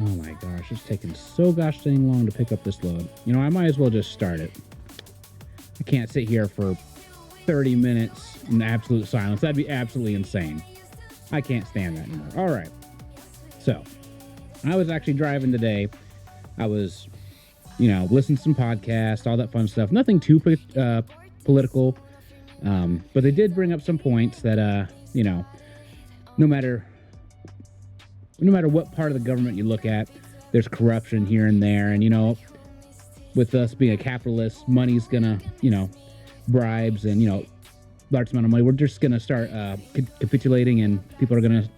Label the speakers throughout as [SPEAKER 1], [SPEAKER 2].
[SPEAKER 1] Oh my gosh, it's taking so gosh dang long to pick up this load. I might as well just start it. I can't sit here for 30 minutes in absolute silence. That'd be absolutely insane. I can't stand that anymore. All right. So, I was actually driving today. I was, listening to some podcasts, all that fun stuff. Nothing too political, but they did bring up some points that, no matter what part of the government you look at, there's corruption here and there. And, with us being a capitalist, money's gonna, bribes and, large amount of money, we're just gonna start capitulating, and people are gonna,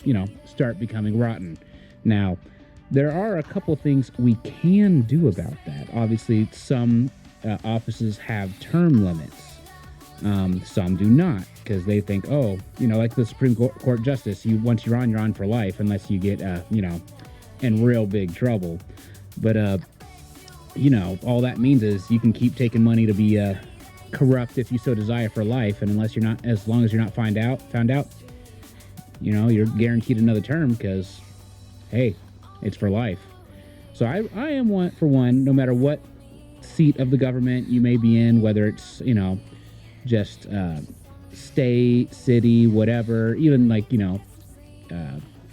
[SPEAKER 1] start becoming rotten. Now, there are a couple things we can do about that. Obviously, some offices have term limits. Some do not, because they think, like the Supreme Court justice, once you're on for life, unless you get, in real big trouble. But, all that means is you can keep taking money to be corrupt if you so desire for life, and as long as you're not found out, you're guaranteed another term because, hey, it's for life. So I am for one, no matter what seat of the government you may be in, whether it's, just state, city, whatever, even like,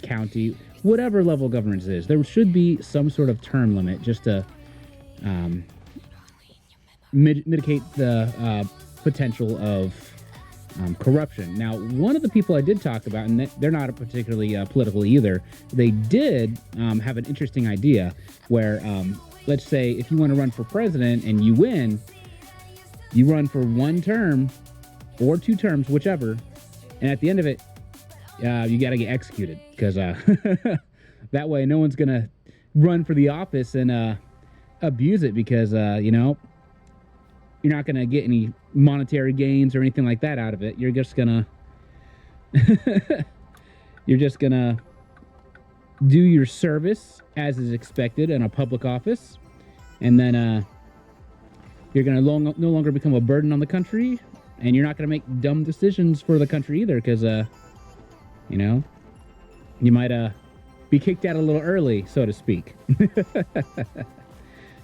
[SPEAKER 1] county, whatever level of government it is, there should be some sort of term limit just to mitigate the potential of corruption. Now, one of the people I did talk about, and they're not particularly political either, they did have an interesting idea where, let's say, if you want to run for president and you win, you run for one term or two terms, whichever, and at the end of it, you got to get executed, because that way no one's going to run for the office and abuse it, because, you're not going to get any monetary gains or anything like that out of it. You're just going to do your service as is expected in a public office, and then you're going to no longer become a burden on the country, and you're not going to make dumb decisions for the country either, because, you might be kicked out a little early, so to speak.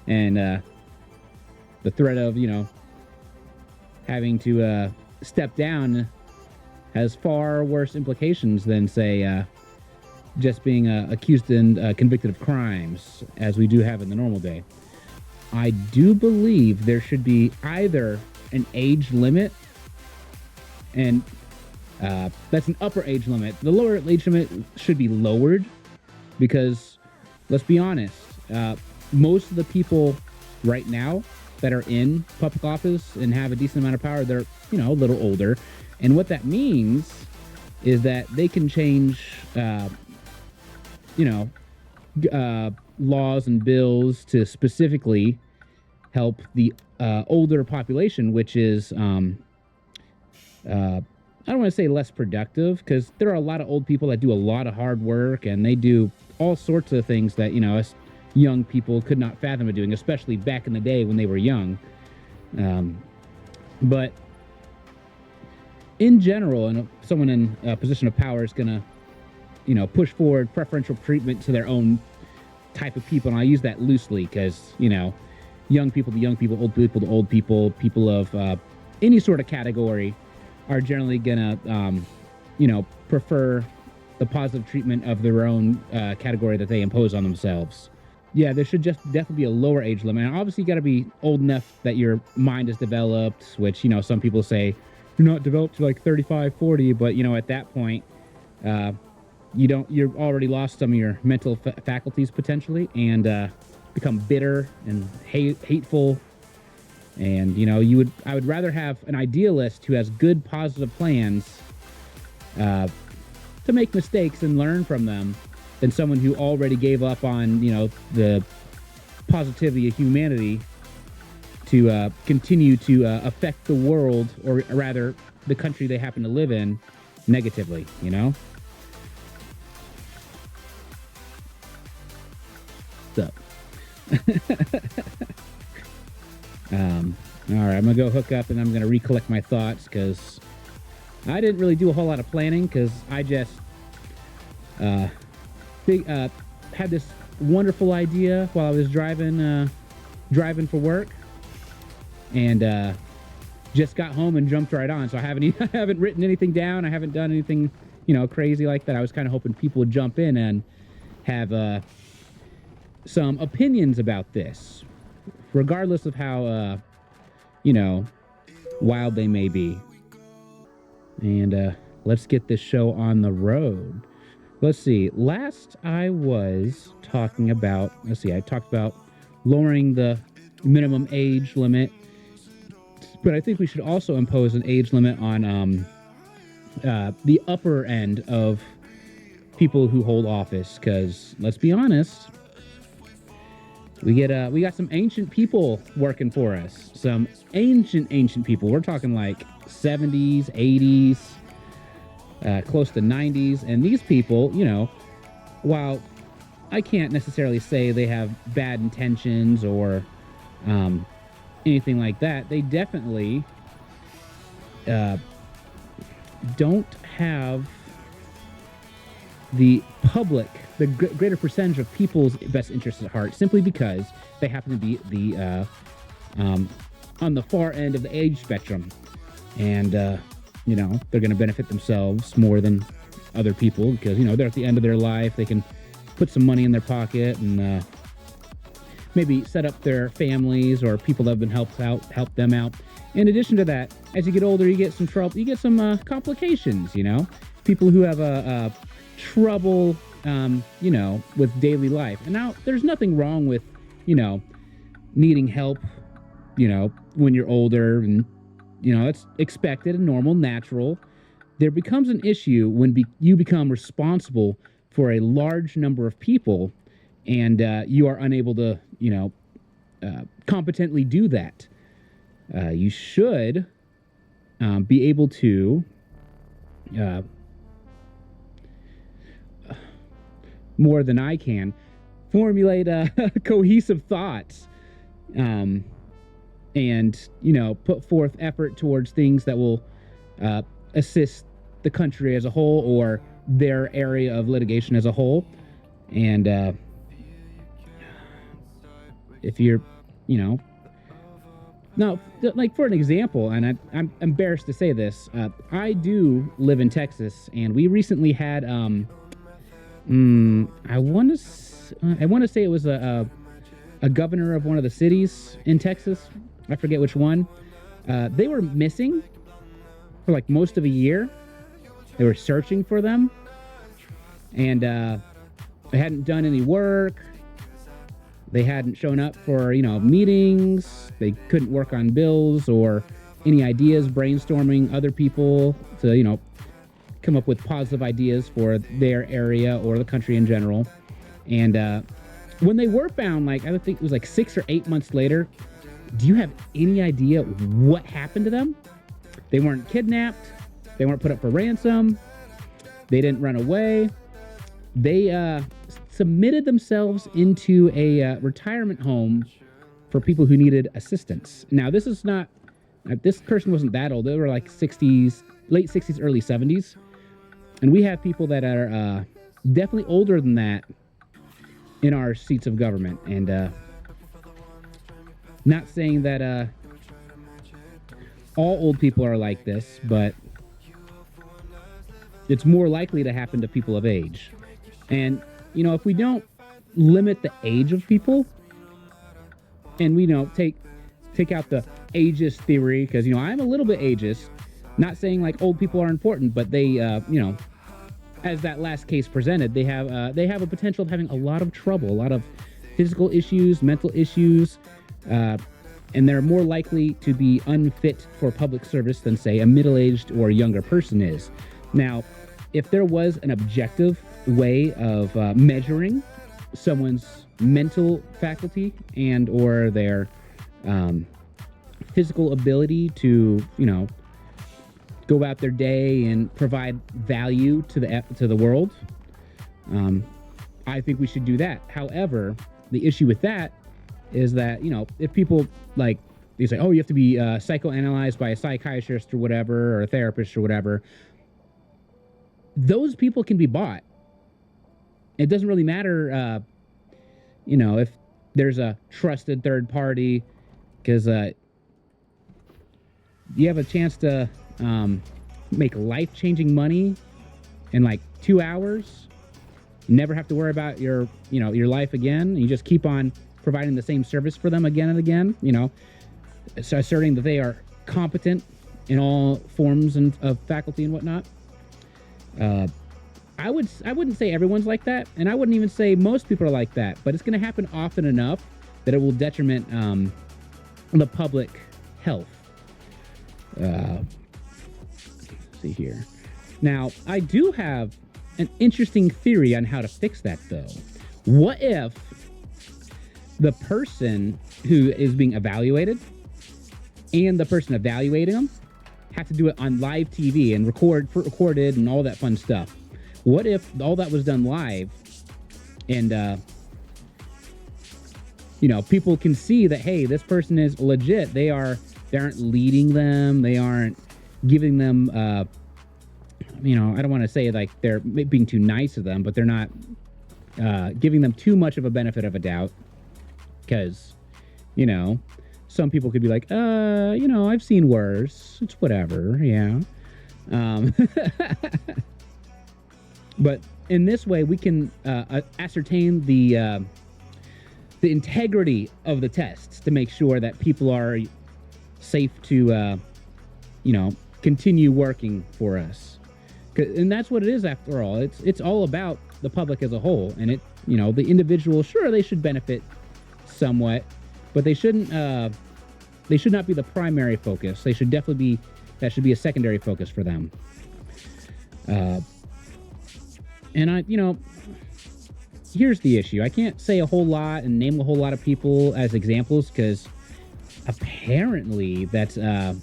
[SPEAKER 1] And the threat of, having to step down has far worse implications than, say, just being accused and convicted of crimes, as we do have in the normal day. I do believe there should be either an age limit, and that's an upper age limit. The lower age limit should be lowered, because, let's be honest, most of the people right now that are in public office and have a decent amount of power, they're, a little older. And what that means is that they can change, laws and bills to specifically help the older population, which is, I don't want to say less productive, because there are a lot of old people that do a lot of hard work, and they do all sorts of things that, us young people could not fathom doing, especially back in the day when they were young. But in general, and someone in a position of power is going to, push forward preferential treatment to their own type of people. And I use that loosely because, young people to young people, old people to old people, people of any sort of category are generally going to, prefer the positive treatment of their own category that they impose on themselves. Yeah, there should just definitely be a lower age limit. And obviously, you got to be old enough that your mind is developed, which, some people say you're not developed to like 35, 40. But, at that point, you've already lost some of your mental faculties potentially, and become bitter and hateful. And, I would rather have an idealist who has good, positive plans to make mistakes and learn from them, than someone who already gave up on, the positivity of humanity to continue to affect the world, or rather the country they happen to live in, negatively, So, all right, I'm going to go hook up and I'm going to recollect my thoughts, because I didn't really do a whole lot of planning, because I just had this wonderful idea while I was driving for work, and just got home and jumped right on. So I haven't I haven't written anything down. I haven't done anything, crazy like that. I was kind of hoping people would jump in and have some opinions about this, regardless of how you know wild they may be. And let's get this show on the road. Let's see. Last I was talking about, I talked about lowering the minimum age limit, but I think we should also impose an age limit on the upper end of people who hold office. Because let's be honest, we got some ancient people working for us. Some ancient people. We're talking like 70s, 80s, close to 90s, and these people, while I can't necessarily say they have bad intentions or anything like that, they definitely don't have the public, the greater percentage of people's best interests at heart, simply because they happen to be the on the far end of the age spectrum, and they're going to benefit themselves more than other people because they're at the end of their life. They can put some money in their pocket and maybe set up their families or people that have been help them out. In addition to that, as you get older, you get some trouble. You get some complications. People who have trouble, with daily life. And now there's nothing wrong with, needing help, when you're older, and it's expected and normal, natural. There becomes an issue when you become responsible for a large number of people, and you are unable to, competently do that. You should be able to more than I can formulate cohesive thoughts, and put forth effort towards things that will assist the country as a whole or their area of litigation as a whole. And if you're, now, like for an example, and I'm embarrassed to say this, I do live in Texas, and we recently had I want to say it was a governor of one of the cities in Texas. I forget which one. They were missing for like most of a year. They were searching for them, and they hadn't done any work. They hadn't shown up for meetings. They couldn't work on bills or any ideas, brainstorming other people to come up with positive ideas for their area or the country in general. And when they were found, like I think it was like 6 or 8 months later, do you have any idea what happened to them? They weren't kidnapped. They weren't put up for ransom. They didn't run away. They submitted themselves into a retirement home for people who needed assistance. Now, this is not, this person wasn't that old. They were like 60s, late 60s, early 70s. And we have people that are definitely older than that in our seats of government. And not saying that all old people are like this, but it's more likely to happen to people of age. And, if we don't limit the age of people, and we take out the ageist theory, because, I'm a little bit ageist, not saying like old people are important, but they, as that last case presented, they have a potential of having a lot of trouble, a lot of physical issues, mental issues, and they're more likely to be unfit for public service than, say, a middle-aged or younger person is. Now, if there was an objective way of measuring someone's mental faculty and or their physical ability to, go about their day and provide value to the world, I think we should do that. However, the issue with that is that, if people like, they say, oh, you have to be psychoanalyzed by a psychiatrist or whatever, or a therapist or whatever, those people can be bought. It doesn't really matter if there's a trusted third party, because you have a chance to make life-changing money in like 2 hours, never have to worry about your life again. You just keep on providing the same service for them again and again, so asserting that they are competent in all forms of faculty and whatnot. I wouldn't say everyone's like that, and I wouldn't even say most people are like that, but it's going to happen often enough that it will detriment the public health. Let's see here. Now, I do have an interesting theory on how to fix that, though. What if the person who is being evaluated and the person evaluating them have to do it on live TV and recorded and all that fun stuff? What if all that was done live and, people can see that, hey, this person is legit. They aren't leading them. They aren't giving them, I don't want to say like they're being too nice to them, but they're not giving them too much of a benefit of a doubt. Because, some people could be like, I've seen worse. It's whatever. Yeah. But in this way, we can ascertain the integrity of the tests to make sure that people are safe to, continue working for us. And that's what it is, after all. It's all about the public as a whole. And the individual, sure, they should benefit somewhat, but they shouldn't. They should not be the primary focus. That should be a secondary focus for them. And here's the issue. I can't say a whole lot and name a whole lot of people as examples because apparently that's not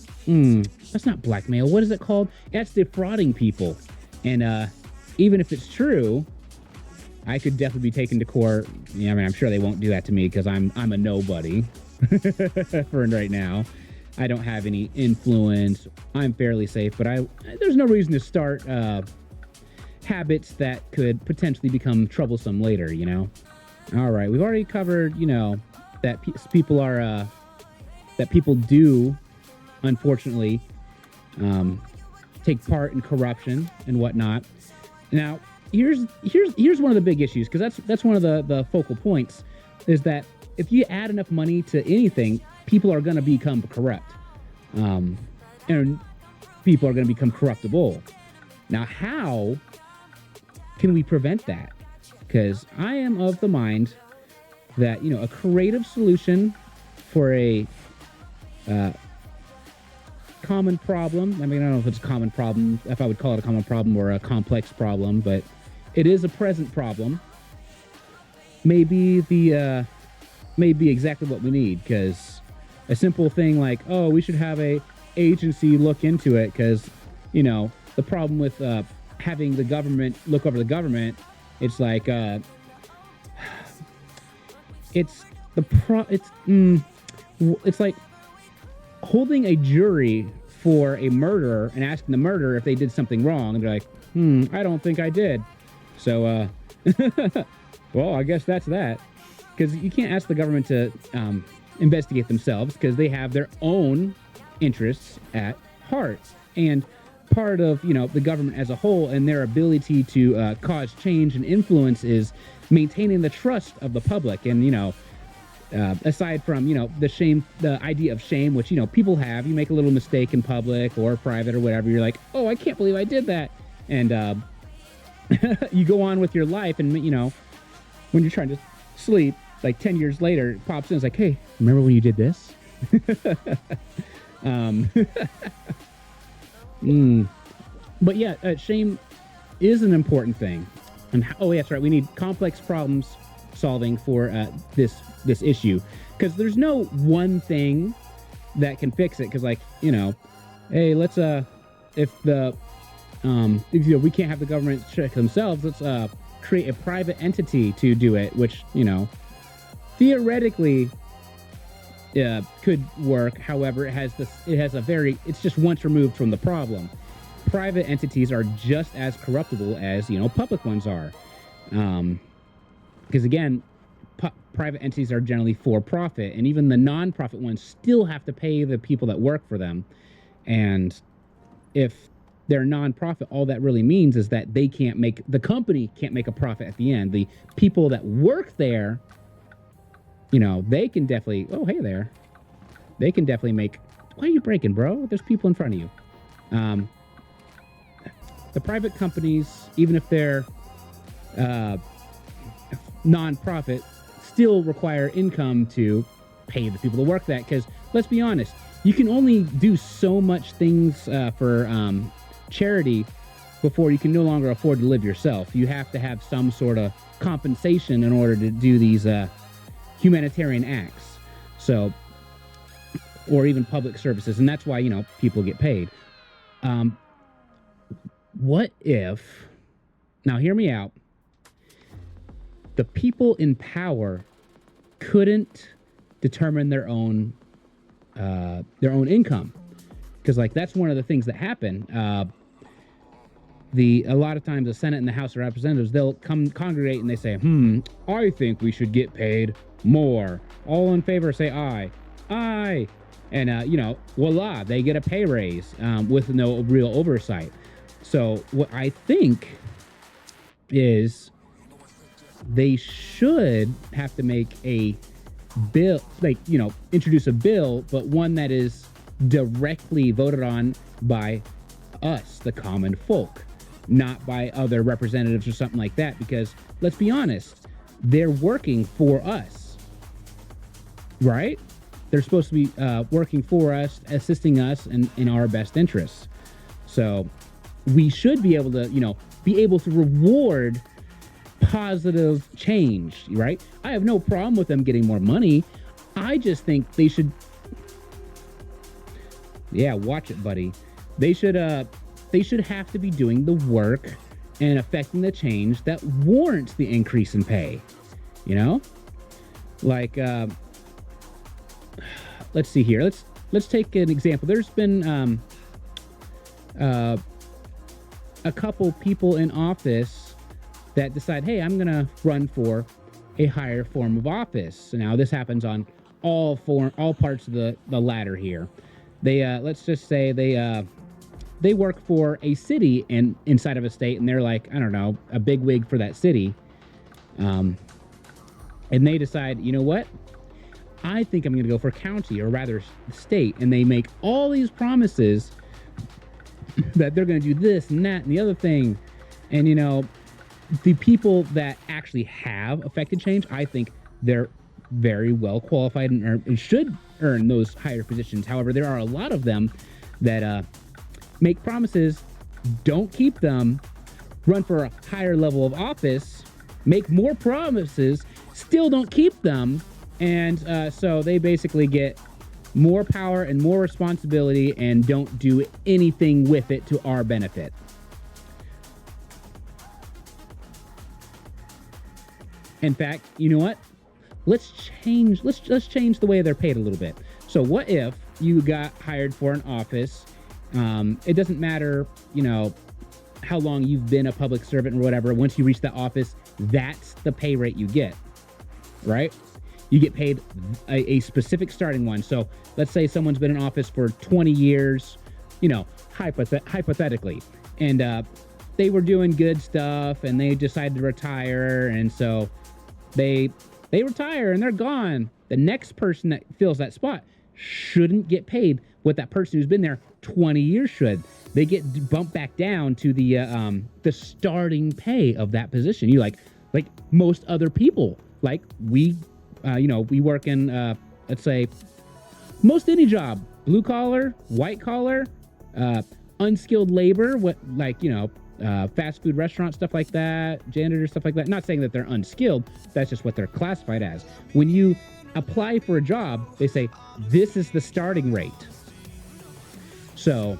[SPEAKER 1] blackmail. What is it called? That's defrauding people. And even if it's true, I could definitely be taken to court. I'm sure they won't do that to me because I'm a nobody for right now. I don't have any influence. I'm fairly safe, but there's no reason to start habits that could potentially become troublesome later, All right, we've already covered, that people do, unfortunately, take part in corruption and whatnot. Now, here's one of the big issues, because that's one of the focal points, is that if you add enough money to anything, people are going to become corrupt, and people are going to become corruptible. Now, how can we prevent that? Because I am of the mind that a creative solution for a common problem. I don't know if it's a common problem, if I would call it a common problem or a complex problem, but it is a present problem. Maybe exactly what we need, because a simple thing like, oh, we should have a agency look into it, because the problem with having the government look over the government, it's like it's like holding a jury for a murderer and asking the murderer if they did something wrong, and they're like, I don't think I did. So, well, I guess that's that. Because you can't ask the government to investigate themselves, because they have their own interests at heart. And part of, the government as a whole and their ability to cause change and influence is maintaining the trust of the public. And, aside from, the idea of shame, which, people have, you make a little mistake in public or private or whatever, you're like, oh, I can't believe I did that. And you go on with your life, and, when you're trying to sleep, like 10 years later, it pops in. It's like, hey, remember when you did this? But yeah, shame is an important thing. And that's right. We need complex problems solving for this issue, because there's no one thing that can fix it. Because, like, hey, let's if we can't have the government check themselves, let's create a private entity to do it, which theoretically could work. However, it's just once removed from the problem. Private entities are just as corruptible as public ones are, because again, private entities are generally for profit, and even the non-profit ones still have to pay the people that work for them. And if they're non-profit, all that really means is that the company can't make a profit at the end. The people that work there, they can definitely, oh, hey there. They can definitely make, why are you breaking, bro? There's people in front of you. The private companies, even if they're non-profit, still require income to pay the people to work that. Because let's be honest, you can only do so much things for charity before you can no longer afford to live yourself. You have to have some sort of compensation in order to do these humanitarian acts. So, or even public services, and that's why people get paid. What if, now hear me out, the people in power couldn't determine their own income? Because that's one of the things that happen. A lot of times the Senate and the House of Representatives, they'll come congregate and they say, I think we should get paid more. All in favor say aye. Aye. And, voila, they get a pay raise with no real oversight. So what I think is they should have to make a bill, introduce a bill, but one that is directly voted on by us, the common folk, not by other representatives or something like that. Because let's be honest, they're working for us, right? They're supposed to be working for us, assisting us in our best interests. So we should be able to reward positive change, right? I have no problem with them getting more money. I just think they should, watch it, buddy. They should have to be doing the work and affecting the change that warrants the increase in pay. Let's see here. Let's take an example. There's been a couple people in office that decide, hey, I'm going to run for a higher form of office. Now, this happens on all parts of the ladder here. They let's just say they work for a city inside of a state, and they're like, I don't know, a big wig for that city. And they decide, you know what? I think I'm going to go for county, or rather state. And they make all these promises that they're going to do this and that and the other thing. And, the people that actually have affected change, I think they're very well qualified and should earn those higher positions. However, there are a lot of them that make promises, don't keep them, run for a higher level of office, make more promises, still don't keep them. And so they basically get more power and more responsibility and don't do anything with it to our benefit. In fact, you know what? Let's change the way they're paid a little bit. So what if you got hired for an office? It doesn't matter, how long you've been a public servant or whatever. Once you reach that office, that's the pay rate you get, right? You get paid a specific starting one. So let's say someone's been in office for 20 years, hypothetically, and they were doing good stuff and they decided to retire. And so they retire and they're gone. The next person that fills that spot shouldn't get paid what that person who's been there 20 years should. They get bumped back down to the starting pay of that position. You like most other people, like we work in, let's say, most any job, blue collar, white collar, unskilled labor, fast food restaurant, stuff like that, janitor, stuff like that. Not saying that they're unskilled. That's just what they're classified as. When you apply for a job, they say, this is the starting rate. So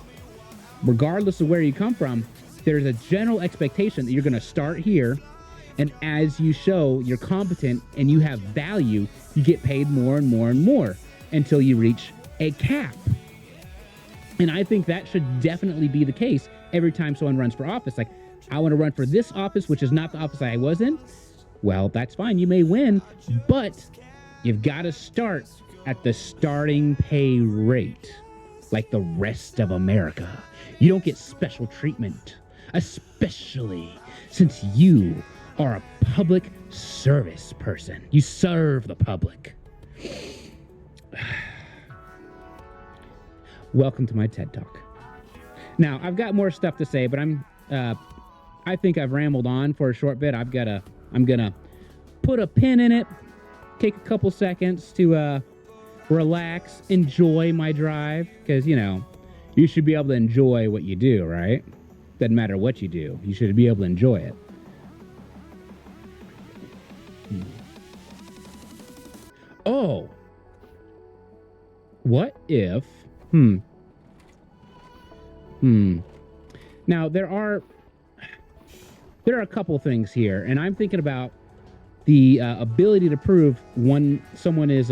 [SPEAKER 1] regardless of where you come from, there's a general expectation that you're going to start here. And as you show you're competent and you have value, you get paid more and more and more until you reach a cap. And I think that should definitely be the case every time someone runs for office. Like, I want to run for this office, which is not the office I was in. Well, that's fine. You may win, but you've got to start at the starting pay rate, like the rest of America. You don't get special treatment, especially since you are a public service person. You serve the public. Welcome to my TED Talk. Now, I've got more stuff to say, but I think I've rambled on for a short bit. I'm gonna put a pin in it, take a couple seconds to relax, enjoy my drive, because, you should be able to enjoy what you do, right? Doesn't matter what you do. You should be able to enjoy it. Oh. What if... Now, there are a couple things here, and I'm thinking about the ability to prove someone is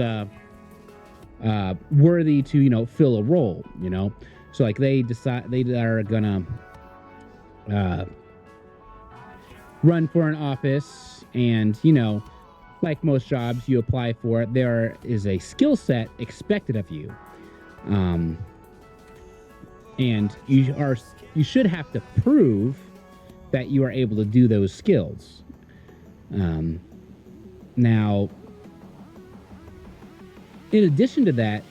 [SPEAKER 1] worthy to, fill a role, So, like, they decide they are gonna run for an office, and, like most jobs, you apply for it. There is a skill set expected of you, and you should have to prove that you are able to do those skills. Now, in addition to that,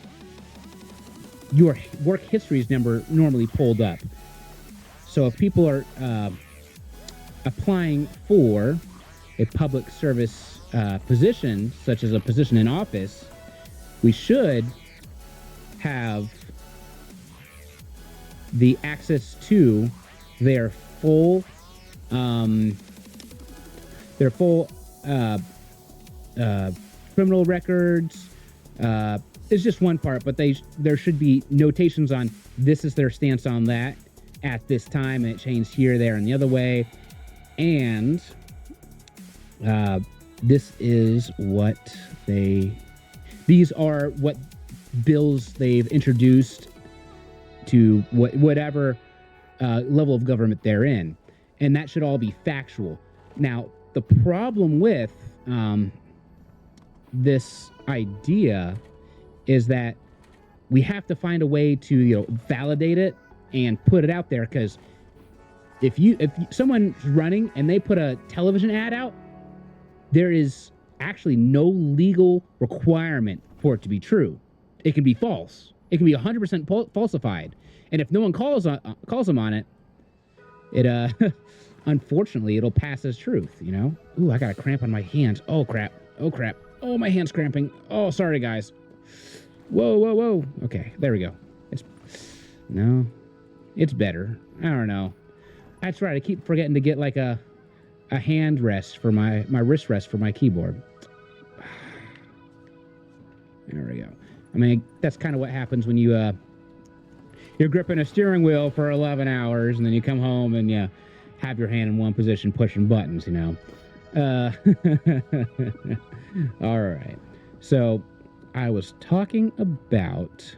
[SPEAKER 1] your work history is normally pulled up. So if people are applying for a public service position, such as a position in office, we should have the access to their full criminal records. It's just one part, but there should be notations on this is their stance on that at this time, and it changed here, there, and the other way. And these are what bills they've introduced to whatever level of government they're in. And that should all be factual. Now, the problem with this idea is that we have to find a way to validate it and put it out there, because if someone's running and they put a television ad out, there is actually no legal requirement for it to be true. It can be false. It can be 100% falsified. And if no one calls them on it, unfortunately, it'll pass as truth, Ooh, I got a cramp on my hands. Oh, crap. Oh, crap. Oh, my hand's cramping. Oh, sorry, guys. Whoa. Okay, there we go. It's better. I don't know. That's right. I keep forgetting to get like a hand rest for my wrist rest for my keyboard. There we go. I mean, that's kind of what happens when you're gripping a steering wheel for 11 hours, and then you come home and you have your hand in one position pushing buttons, All right. So I was talking about...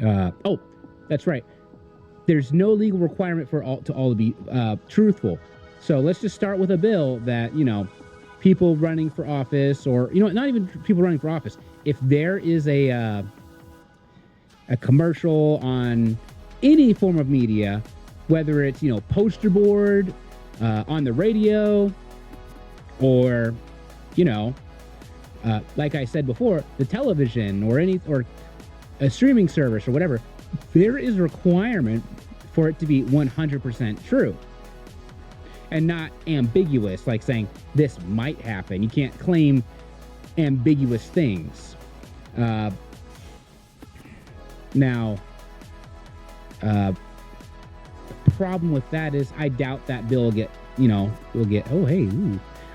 [SPEAKER 1] oh, that's right. There's no legal requirement for all to be truthful. So let's just start with a bill that, people running for office, or, not even people running for office. If there is a commercial on any form of media, whether it's, poster board, on the radio, or, like I said before, the television or a streaming service or whatever, there is a requirement for it to be 100% true and not ambiguous, like saying this might happen. You can't claim ambiguous things. Now, the problem with that is I doubt that bill will get,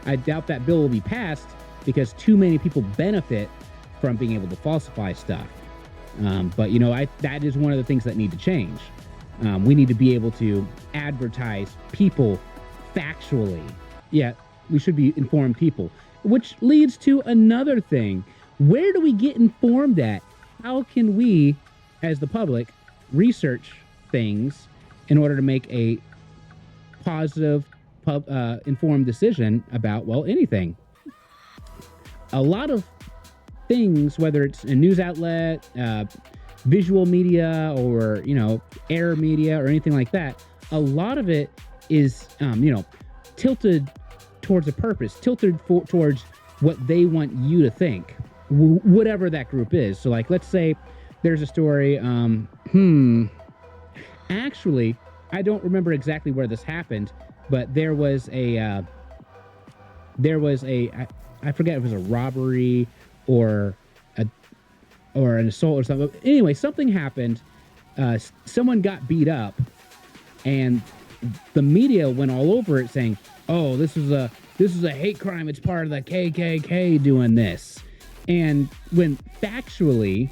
[SPEAKER 1] I doubt that bill will be passed because too many people benefit from being able to falsify stuff. But, that is one of the things that need to change. We need to be able to advertise people factually. Yeah, we should be informed people, which leads to another thing. Where do we get informed at? How can we, as the public, research things in order to make a positive informed decision about, well, anything. A lot of things, whether it's a news outlet, visual media, or air media or anything like that, a lot of it is tilted towards a purpose, tilted towards what they want you to think, whatever that group is. So, like, let's say there's a story. Actually, I don't remember exactly where this happened, but there was a I forget if it was a robbery or an assault or something. Anyway, something happened. Someone got beat up, and the media went all over it, saying, "Oh, this is a hate crime. It's part of the KKK doing this." And when factually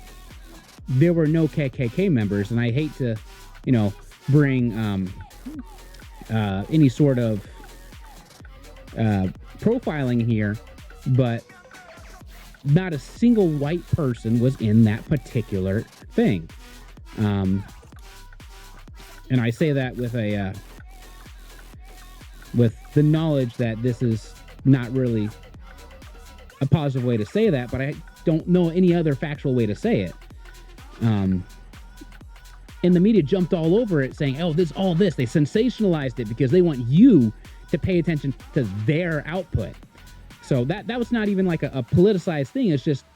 [SPEAKER 1] there were no KKK members, and I hate to, bring any sort of profiling here, but not a single white person was in that particular thing. And I say that with the knowledge that this is not really a positive way to say that, but I don't know any other factual way to say it. And the media jumped all over it, saying, "Oh, this, all this." They sensationalized it because they want you to pay attention to their output. So that was not even like a politicized thing. It's just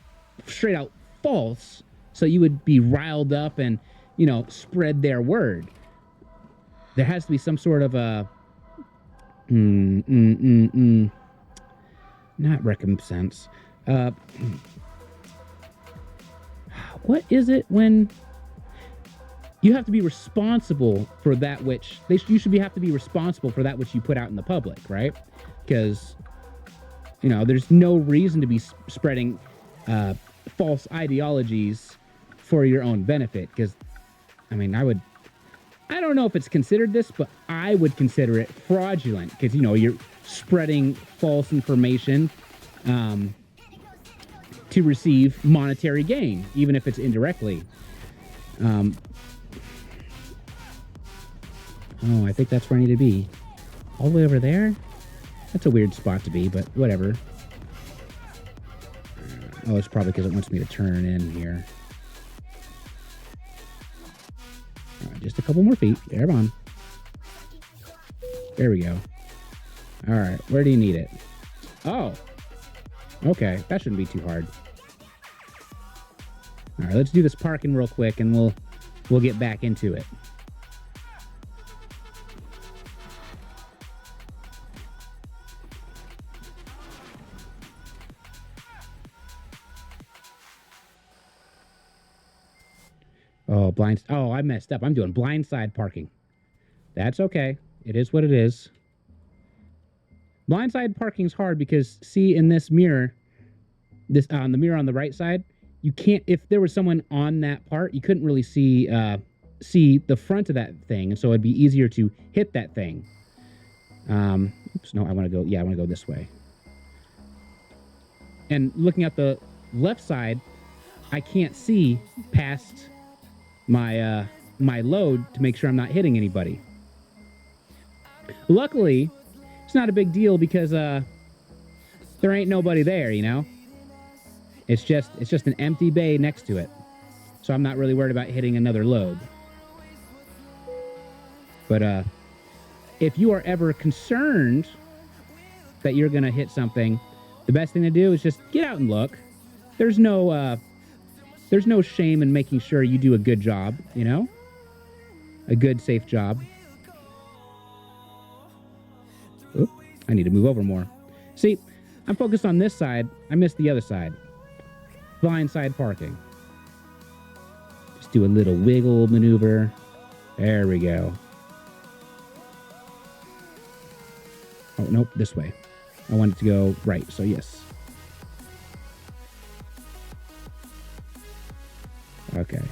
[SPEAKER 1] straight out false. So you would be riled up and, spread their word. There has to be some sort of a not recompense. What is it when you have to be responsible for that which you should have to be responsible for that which you put out in the public, right? Because there's no reason to be spreading false ideologies for your own benefit. Because, I don't know if it's considered this, but I would consider it fraudulent. Because, you're spreading false information to receive monetary gain, even if it's indirectly. I think that's where I need to be. All the way over there? That's a weird spot to be, but whatever. Oh, it's probably because it wants me to turn in here. All right, just a couple more feet. Come on. There we go. All right, where do you need it? Oh. Okay, that shouldn't be too hard. All right, let's do this parking real quick, and we'll get back into it. Oh, oh, I messed up. I'm doing blindside parking. That's okay. It is what it is. Blindside parking's hard because, see, in this mirror, on the mirror on the right side, you can't. If there was someone on that part, you couldn't really see the front of that thing, so it'd be easier to hit that thing. Oops, no, I want to go. Yeah, I want to go this way. And looking at the left side, I can't see past my load to make sure I'm not hitting anybody. Luckily, it's not a big deal because there ain't nobody there, It's just an empty bay next to it. So I'm not really worried about hitting another load. But if you are ever concerned that you're going to hit something, the best thing to do is just get out and look. There's no shame in making sure you do a good job, A good, safe job. Oop, I need to move over more. See, I'm focused on this side. I missed the other side. Blindside parking. Just do a little wiggle maneuver. There we go. Oh, nope, this way. I want it to go right, so yes. Okay.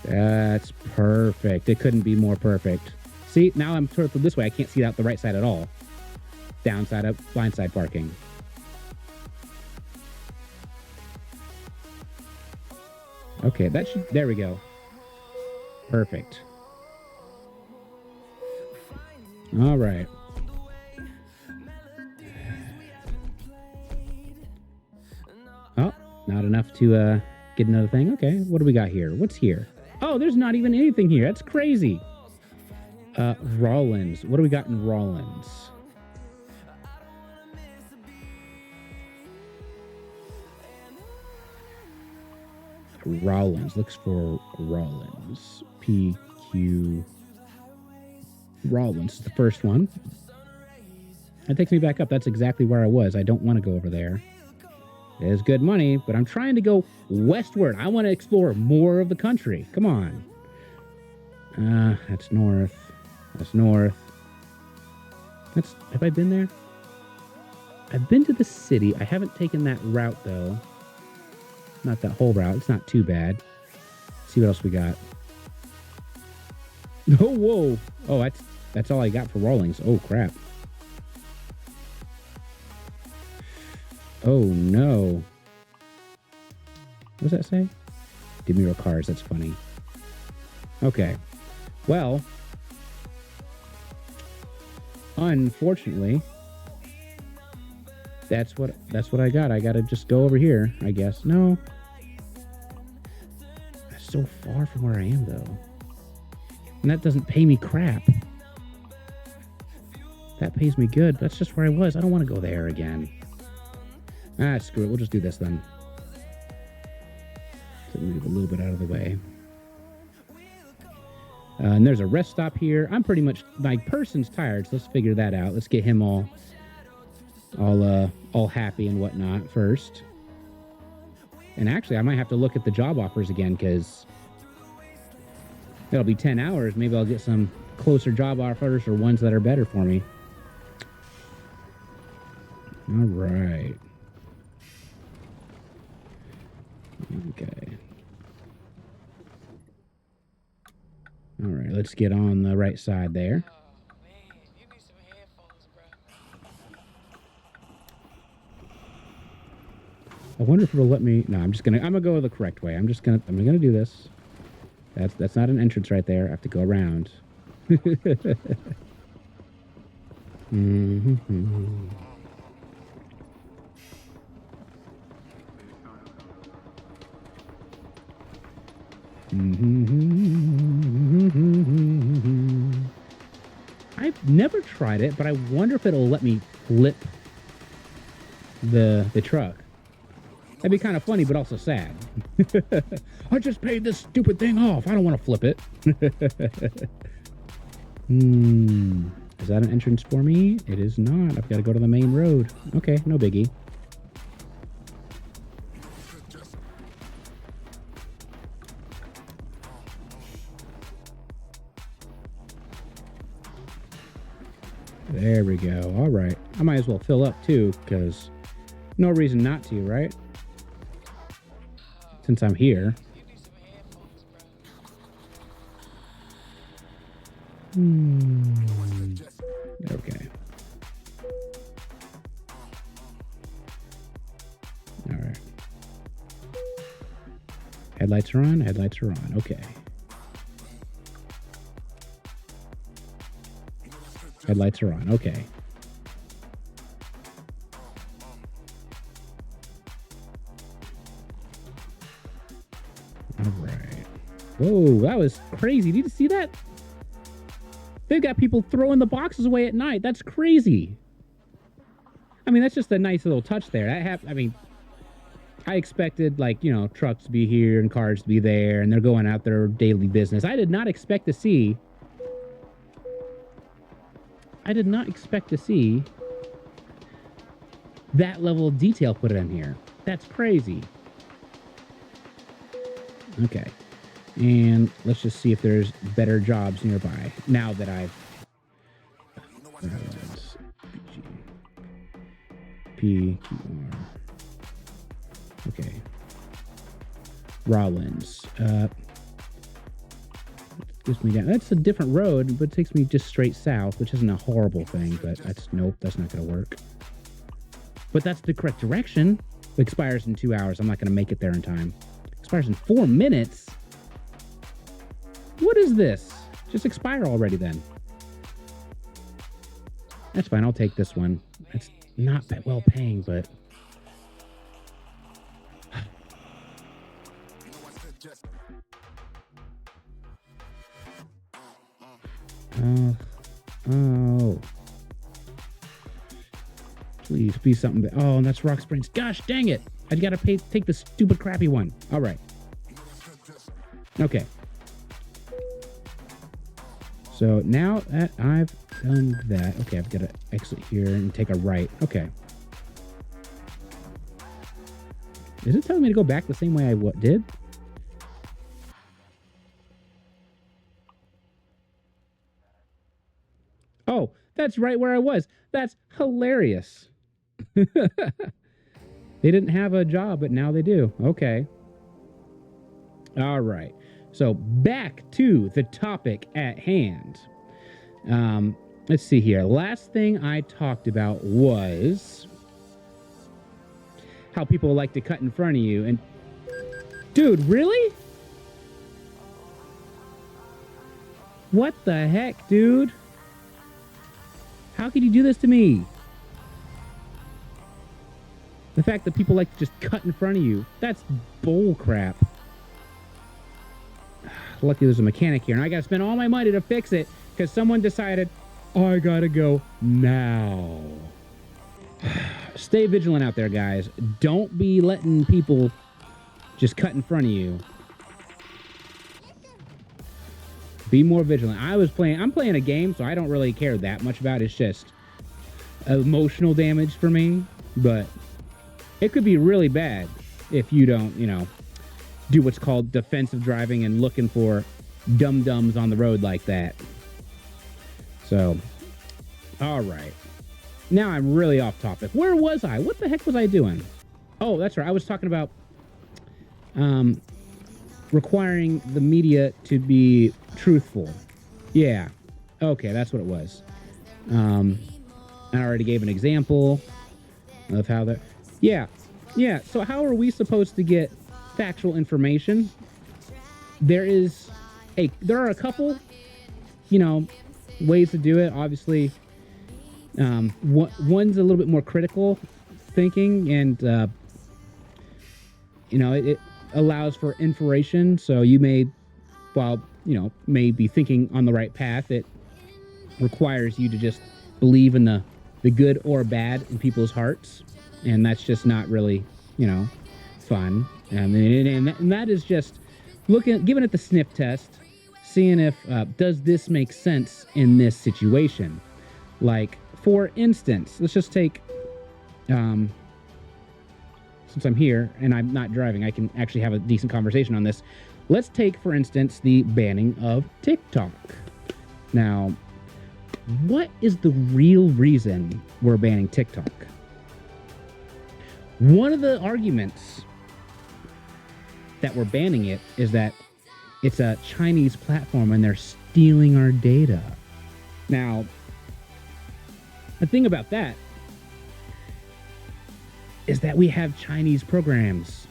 [SPEAKER 1] That's perfect. It couldn't be more perfect. See, now I'm tilted this way. I can't see out the right side at all. Downside of blindside parking. Okay, there we go. Perfect. All right. Oh, not enough to get another thing. Okay, what do we got here? What's here? Oh, there's not even anything here. That's crazy. Rollins. What do we got in Rollins? Rollins. Looks for Rollins. PQ. Rollins is the first one. That takes me back up. That's exactly where I was. I don't want to go over there. It is good money, but I'm trying to go westward. I want to explore more of the country. Come on. That's north. That's north. Have I been there? I've been to the city. I haven't taken that route, though. Not that whole route. It's not too bad. Let's see what else we got. Oh, whoa. Oh, that's all I got for Rawlings. Oh, crap. Oh, no. What does that say? Demure cars. That's funny. Okay. Well, unfortunately, that's what I got. I gotta just go over here, I guess. No. That's so far from where I am, though. And that doesn't pay me crap. That pays me good. That's just where I was. I don't want to go there again. Ah, screw it. We'll just do this then. So move a little bit out of the way. And there's a rest stop here. I'm pretty much, my person's tired, so let's figure that out. Let's get him all happy and whatnot first. And actually, I might have to look at the job offers again, because it'll be 10 hours. Maybe I'll get some closer job offers or ones that are better for me. All right. Okay. All right, let's get on the right side there. I wonder if it'll let me. No, I'm gonna go the correct way. I'm gonna do this. That's not an entrance right there. I have to go around. Mm-hmm. I've never tried it, but I wonder if it'll let me flip the truck. That'd be kind of funny, but also sad. I just paid this stupid thing off. I don't want to flip it. Is that an entrance for me? It is not. I've got to go to the main road. Okay, no biggie. There we go. All right. I might as well fill up too, because no reason not to, right? Since I'm here. Okay. All right. Headlights are on. Headlights are on. Okay. Headlights are on. Okay. All right. Whoa, that was crazy. Did you see that? They've got people throwing the boxes away at night. That's crazy. I mean, that's just a nice little touch there. I expected, like, you know, trucks to be here and cars to be there, and they're going out their daily business. I did not expect to see that level of detail put in here. That's crazy. Okay. And let's just see if there's better jobs nearby. Now that I've... PQR. Okay. Rollins. Gives me down. That's a different road, but it takes me just straight south, which isn't a horrible thing, but nope, that's not going to work. But that's the correct direction. It expires in 2 hours. I'm not going to make it there in time. It expires in 4 minutes? What is this? Just expire already then. That's fine. I'll take this one. It's not well paying, but oh, please be something that. Oh, and that's Rock Springs. Gosh, dang it! I gotta take the stupid crappy one. All right. Okay. So now that I've done that, okay, I've got to exit here and take a right. Okay. Is it telling me to go back the same way I did? Oh, that's right where I was. That's hilarious. They didn't have a job, but now they do. Okay. All right. So back to the topic at hand. Let's see here. Last thing I talked about was how people like to cut in front of you. And dude, really? What the heck, dude? How could you do this to me? The fact that people like to just cut in front of you, that's bull crap. Lucky there's a mechanic here, and I gotta spend all my money to fix it because someone decided I gotta go now. Stay vigilant out there, guys. Don't be letting people just cut in front of you. Be more vigilant. I'm playing a game, so I don't really care that much about it. It's just emotional damage for me, but it could be really bad if you don't, do what's called defensive driving and looking for dum-dums on the road like that. So, all right. Now I'm really off topic. Where was I? What the heck was I doing? Oh, that's right. I was talking about requiring the media to be truthful. Yeah. Okay, that's what it was. I already gave an example of how that... Yeah. So how are we supposed to get factual information? There are a couple, ways to do it. Obviously, one's a little bit more critical thinking, and it allows for information. So you may be thinking on the right path. It requires you to just believe in the good or bad in people's hearts, and that's just not really, fun. And that is just giving it the sniff test, seeing if does this make sense in this situation. Like, for instance, let's just take, since I'm here and I'm not driving, I can actually have a decent conversation on this. Let's take, for instance, the banning of TikTok. Now, what is the real reason we're banning TikTok? One of the arguments that we're banning it is that it's a Chinese platform and they're stealing our data. Now, the thing about that is that we have Chinese programs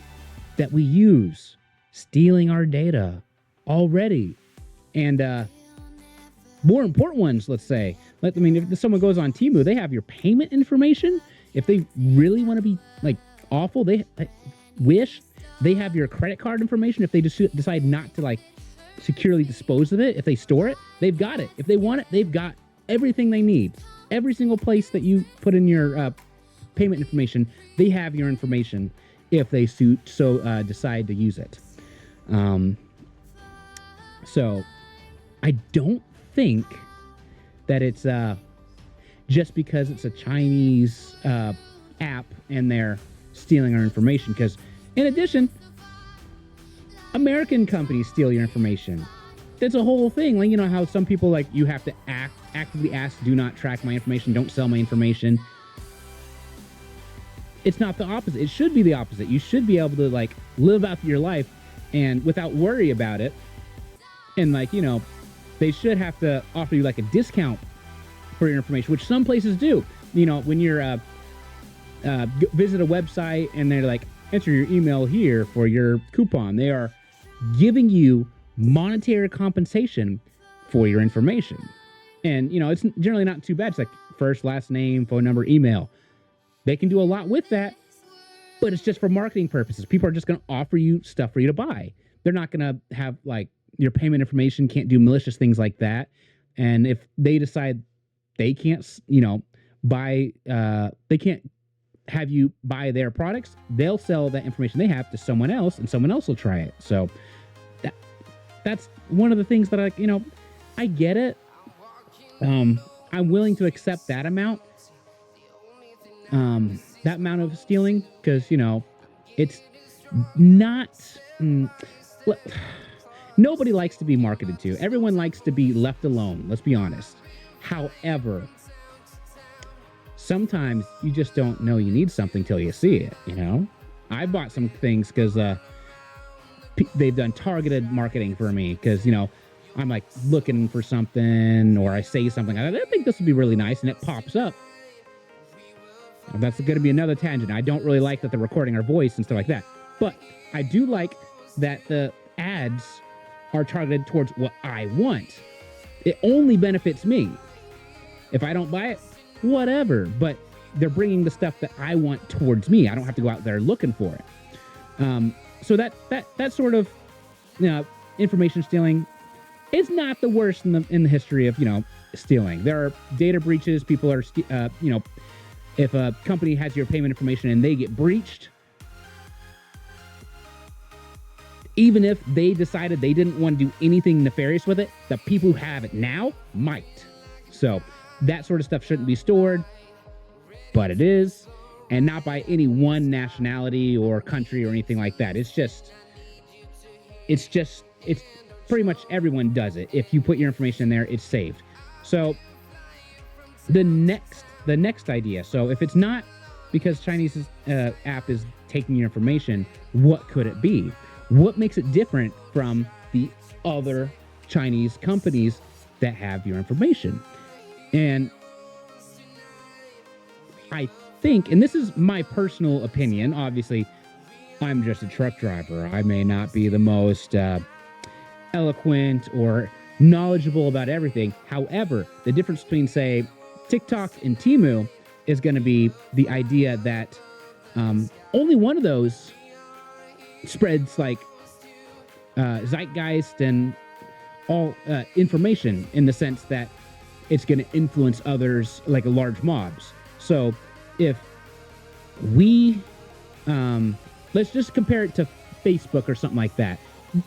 [SPEAKER 1] that we use stealing our data already. And more important ones, let's say. If someone goes on Temu, they have your payment information. If they really want to be awful, they have your credit card information. If they just decide not to securely dispose of it, if they store it, they've got it. If they want it, they've got everything they need. Every single place that you put in your payment information, they have your information if they decide to use it. So I don't think that it's just because it's a Chinese app and they're stealing our information, because in addition, American companies steal your information. That's a whole thing. How some people you have to actively ask, do not track my information, don't sell my information. It's not the opposite. It should be the opposite. You should be able to live out your life and without worry about it. And they should have to offer you a discount for your information, which some places do. When you're visit a website and they're enter your email here for your coupon, they are giving you monetary compensation for your information. And it's generally not too bad. It's first, last name, phone number, email. They can do a lot with that, but it's just for marketing purposes. People are just going to offer you stuff for you to buy. They're not going to have like your payment information, can't do malicious things like that. And if they decide they can't, buy, they can't have you buy their products, they'll sell that information they have to someone else, and someone else will try it. So that's one of the things that I get it. I'm willing to accept that amount of stealing, because it's not nobody likes to be marketed to. Everyone likes to be left alone, let's be honest. However, sometimes you just don't know you need something till you see it. I bought some things because they've done targeted marketing for me, because I'm like looking for something, or I say something, I think this would be really nice, and it pops up. That's going to be another tangent. I don't really like that they're recording our voice and stuff like that, but I do like that the ads are targeted towards what I want. It only benefits me. If I don't buy it, whatever, but they're bringing the stuff that I want towards me. I don't have to go out there looking for it. So that sort of information stealing is not the worst in the history of stealing. There are data breaches. People are if a company has your payment information and they get breached, even if they decided they didn't want to do anything nefarious with it, the people who have it now might. So that sort of stuff shouldn't be stored, but it is, and not by any one nationality or country or anything like that. It's pretty much everyone does it. If you put your information in there, it's saved. So the next idea. So if it's not because Chinese app is taking your information, what could it be? What makes it different from the other Chinese companies that have your information? And I think, and this is my personal opinion, obviously, I'm just a truck driver. I may not be the most eloquent or knowledgeable about everything. However, the difference between, say, TikTok and Temu is going to be the idea that only one of those spreads like zeitgeist and all information, in the sense that it's going to influence others like large mobs. So if we let's just compare it to Facebook or something like that.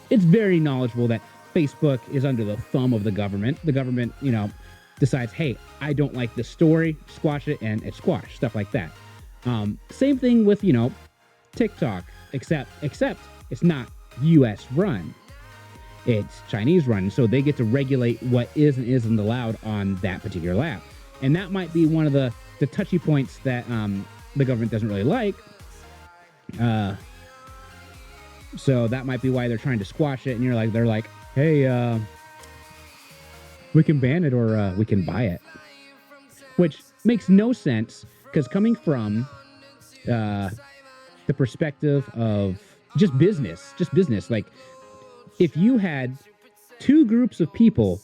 [SPEAKER 1] It's very knowledgeable that Facebook is under the thumb of the government. The government, decides, hey, I don't like this story, squash it, and it's squashed, stuff like that. Same thing with, TikTok, except it's not US run. It's Chinese run. So they get to regulate what is and isn't allowed on that particular app. And that might be one of the touchy points that the government doesn't really like. So that might be why they're trying to squash it. And they're like, hey, we can ban it, or we can buy it. Which makes no sense, because coming from the perspective of just business, like if you had two groups of people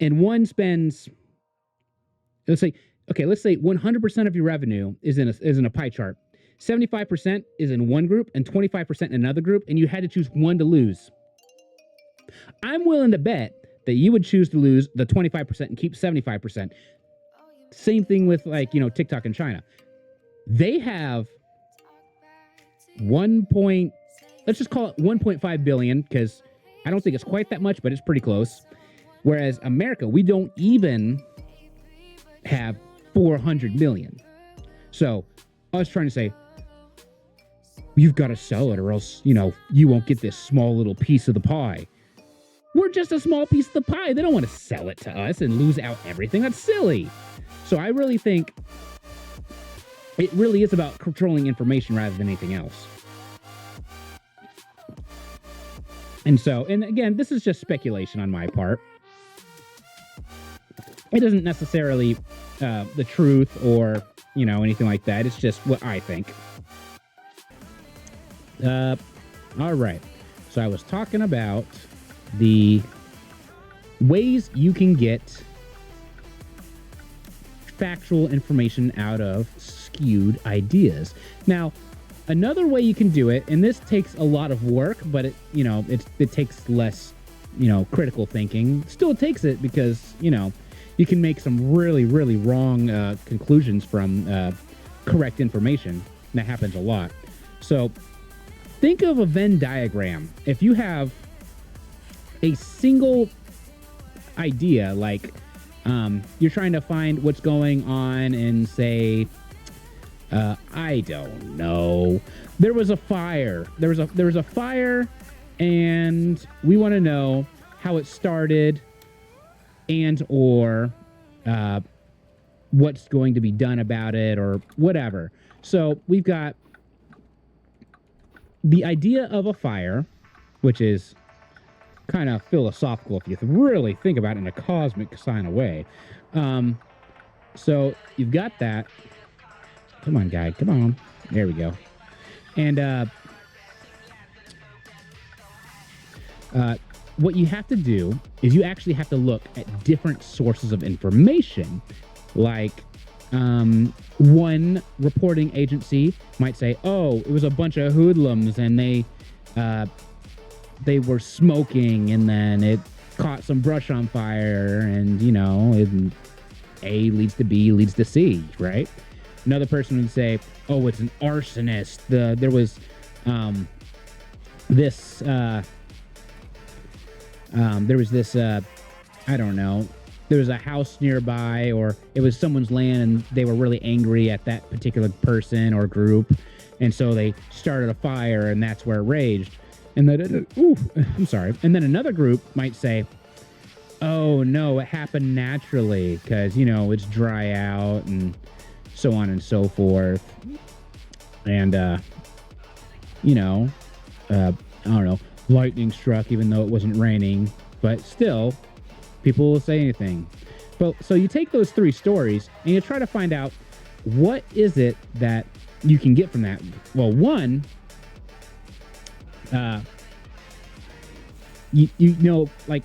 [SPEAKER 1] and one spends, let's say 100% of your revenue is in a pie chart. 75% is in one group and 25% in another group, and you had to choose one to lose. I'm willing to bet that you would choose to lose the 25% and keep 75%. Same thing with TikTok in China. They have let's just call it 1.5 billion, because I don't think it's quite that much, but it's pretty close. Whereas America, we don't even have 400 million. So I was trying to say, you've got to sell it, or else, you won't get this small little piece of the pie. We're just a small piece of the pie. They don't want to sell it to us and lose out everything. That's silly. So I really think it really is about controlling information rather than anything else. And again, this is just speculation on my part. It isn't necessarily the truth or, anything like that. It's just what I think. All right. So I was talking about the ways you can get factual information out of skewed ideas. Now, another way you can do it, and this takes a lot of work, but it takes less, critical thinking. Still takes it because, you can make some really, really wrong conclusions from correct information. That happens a lot. So think of a Venn diagram. If you have a single idea, like you're trying to find what's going on in, say, I don't know, there was a fire. There was a fire, and we want to know how it started and or what's going to be done about it or whatever. So we've got the idea of a fire, which is kind of philosophical if you really think about it in a cosmic kind of way. So you've got that. Come on, guy. Come on. There we go. And what you have to do is you actually have to look at different sources of information. Like one reporting agency might say, oh, it was a bunch of hoodlums and they were smoking and then it caught some brush on fire and, A leads to B leads to C, right? Another person would say, oh, it's an arsonist. There was this I don't know, there was a house nearby, or it was someone's land and they were really angry at that particular person or group. And so they started a fire and that's where it raged. And then, I'm sorry. And then another group might say, oh no, it happened naturally because, it's dry out and so on and so forth. And, I don't know, lightning struck even though it wasn't raining, but still people will say anything. But so you take those three stories and you try to find out what is it that you can get from that. Well, one, like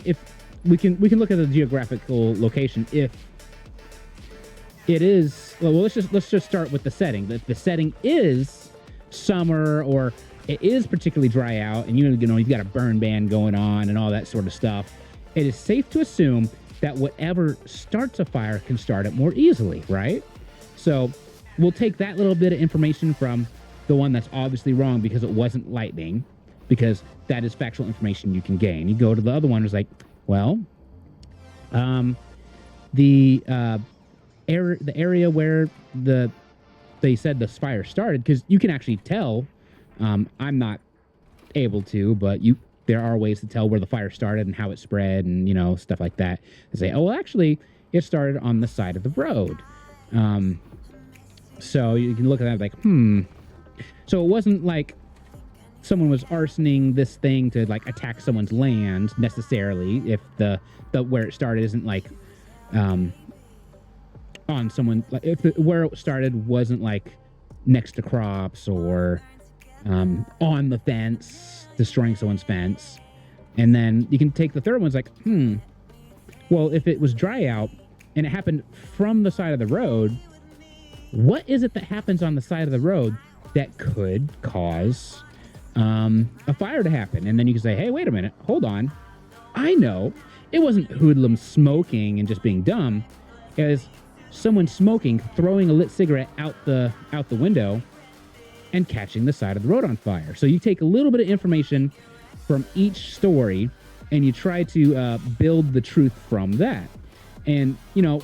[SPEAKER 1] if we can look at the geographical location. If it is, well, let's just start with the setting. If the setting is summer or it is particularly dry out and you've got a burn ban going on and all that sort of stuff, it is safe to assume that whatever starts a fire can start it more easily, right? So we'll take that little bit of information from the one that's obviously wrong because it wasn't lightning, because that is factual information you can gain. You go to the other one, it's like, well, the area where they said the fire started, because you can actually tell. I'm not able to, but there are ways to tell where the fire started and how it spread and, stuff like that. And say, oh, well, actually, it started on the side of the road. So you can look at that like, So it wasn't like someone was arsoning this thing to, like, attack someone's land, necessarily, if the where it started isn't, like, on someone... Like, if where it started wasn't, like, next to crops or... on the fence, destroying someone's fence. And then you can take the third one, it's like, well, if it was dry out and it happened from the side of the road, what is it that happens on the side of the road that could cause a fire to happen? And then you can say, hey, wait a minute, hold on. I know. It wasn't hoodlums smoking and just being dumb. It was someone smoking, throwing a lit cigarette out the window and catching the side of the road on fire. So you take a little bit of information from each story and you try to build the truth from that. And, the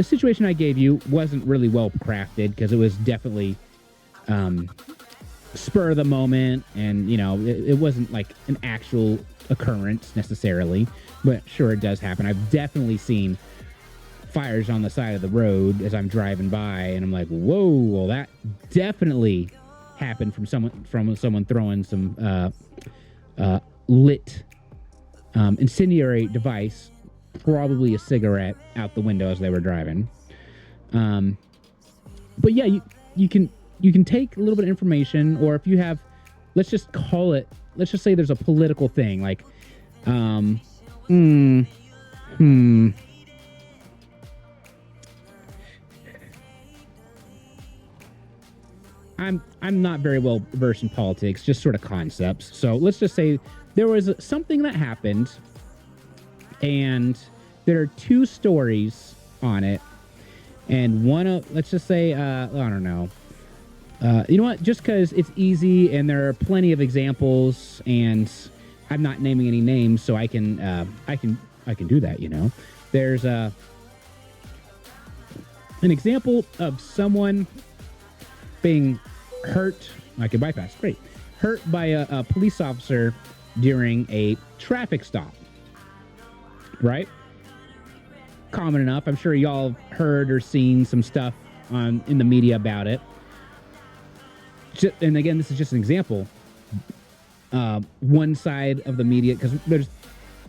[SPEAKER 1] situation I gave you wasn't really well crafted because it was definitely spur of the moment, and, it wasn't like an actual occurrence necessarily, but sure, it does happen. I've definitely seen fires on the side of the road as I'm driving by, and I'm like, whoa, well, that definitely happened from someone throwing some lit incendiary device, probably a cigarette, out the window as they were driving. But yeah, you can take a little bit of information, or if you have, let's just say there's a political thing, like I'm not very well versed in politics, just sort of concepts. So let's just say there was something that happened, and there are two stories on it, and one of, let's just say, I don't know. You know what? Just because it's easy and there are plenty of examples, and I'm not naming any names, so I can do that. You know, there's an example of someone being hurt. I can bypass. Great. Hurt by a police officer during a traffic stop. Right? Common enough. I'm sure y'all heard or seen some stuff in the media about it. And again, this is just an example. One side of the media, because there's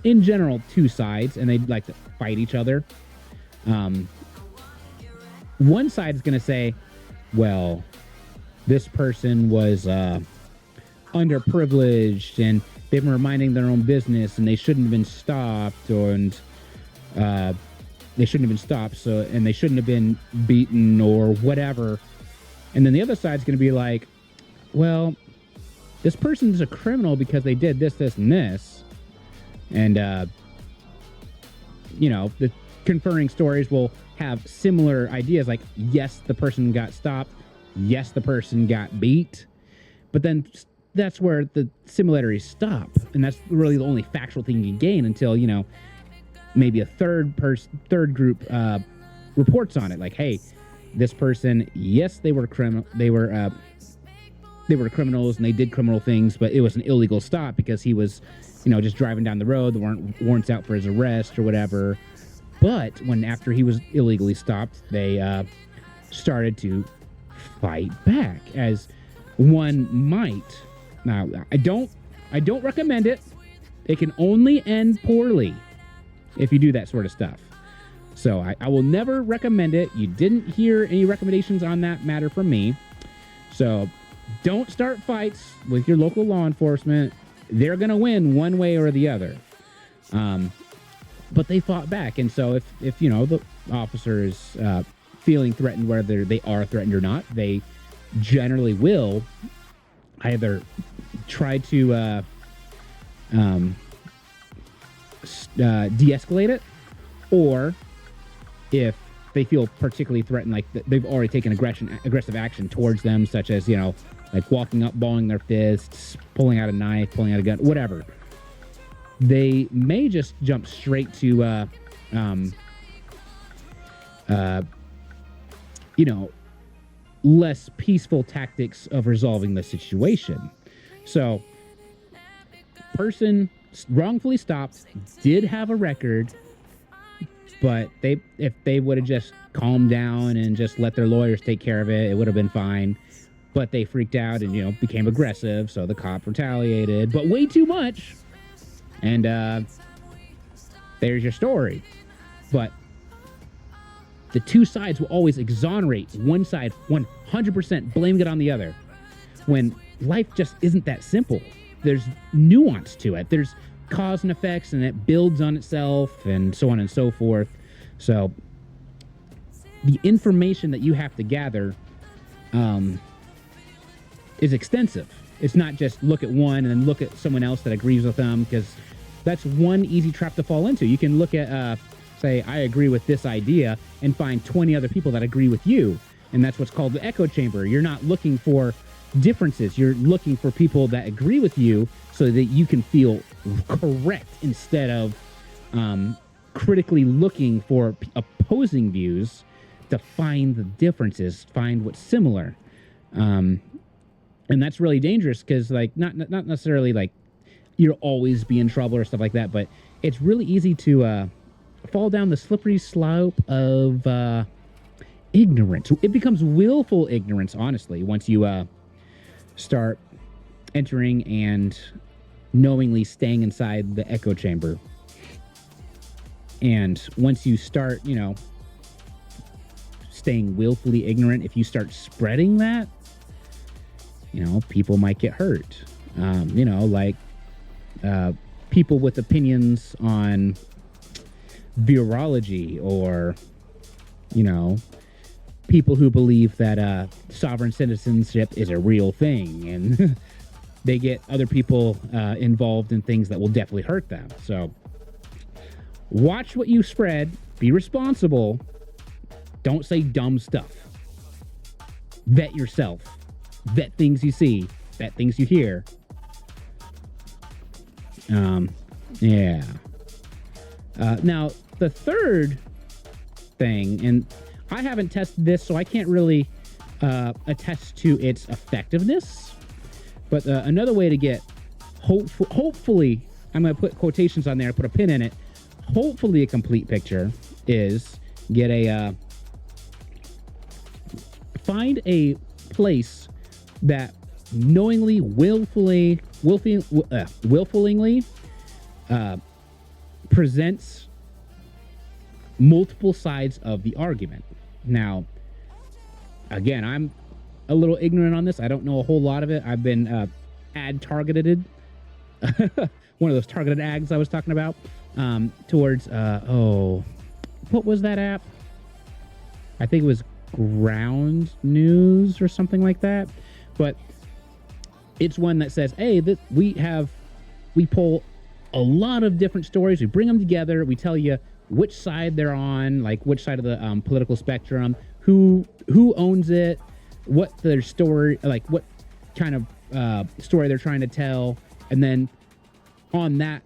[SPEAKER 1] in general two sides, and they like to fight each other. One side is going to say, well, this person was underprivileged, and they've been reminding their own business, and they shouldn't have been stopped, and they shouldn't have been stopped, and they shouldn't have been beaten or whatever. And then the other side's going to be like, well, this person's a criminal because they did this, this, and this. And, the conferring stories will have similar ideas, like, yes, the person got stopped. Yes, the person got beat. But then that's where the similarities stop. And that's really the only factual thing you can gain until, maybe a third group reports on it. Like, hey, this person, yes, they were criminal. They were criminals, and they did criminal things, but it was an illegal stop because he was, just driving down the road. There weren't warrants out for his arrest or whatever. But after he was illegally stopped, they started to fight back, as one might. Now, I don't recommend it. It can only end poorly if you do that sort of stuff. So I will never recommend it. You didn't hear any recommendations on that matter from me. So don't start fights with your local law enforcement. They're going to win one way or the other. But they fought back. And so if the officer is feeling threatened, whether they are threatened or not, they generally will either try to de-escalate it, or if they feel particularly threatened, like they've already taken aggressive action towards them, such as, like walking up, balling their fists, pulling out a knife, pulling out a gun, whatever, they may just jump straight to, less peaceful tactics of resolving the situation. So, person wrongfully stopped, did have a record, but if they would have just calmed down and just let their lawyers take care of it, it would have been fine. But they freaked out and, became aggressive, so the cop retaliated, but way too much. And there's your story. But the two sides will always exonerate one side 100%, blaming it on the other, when life just isn't that simple. There's nuance to it. There's cause and effects, and it builds on itself, and so on and so forth. So the information that you have to gather is extensive. It's not just look at one and then look at someone else that agrees with them, because that's one easy trap to fall into. You can look at, say, I agree with this idea, and find 20 other people that agree with you. And that's what's called the echo chamber. You're not looking for differences. You're looking for people that agree with you so that you can feel correct, instead of critically looking for opposing views to find the differences, find what's similar. And that's really dangerous, because, like, not necessarily like you'll always be in trouble or stuff like that, but it's really easy to fall down the slippery slope of ignorance. It becomes willful ignorance, honestly, once you start entering and knowingly staying inside the echo chamber. And once you start, staying willfully ignorant, if you start spreading that, people might get hurt. Like people with opinions on virology, or, people who believe that sovereign citizenship is a real thing, and they get other people involved in things that will definitely hurt them. So watch what you spread. Be responsible. Don't say dumb stuff. Vet yourself. Vet things you see. Vet things you hear. Yeah. Now, the third thing, and I haven't tested this, so I can't really attest to its effectiveness. But another way to get, hopefully, I'm going to put quotations on there, put a pin in it, hopefully a complete picture, is get find a place that knowingly, willfully presents multiple sides of the argument. Now, again, I'm a little ignorant on this. I don't know a whole lot of it. I've been ad targeted. One of those targeted ads I was talking about towards, what was that app? I think it was Ground News or something like that. But it's one that says, hey, we pull a lot of different stories. We bring them together. We tell you which side they're on, like which side of the political spectrum, who owns it, what their story, like what kind of story they're trying to tell. And then on that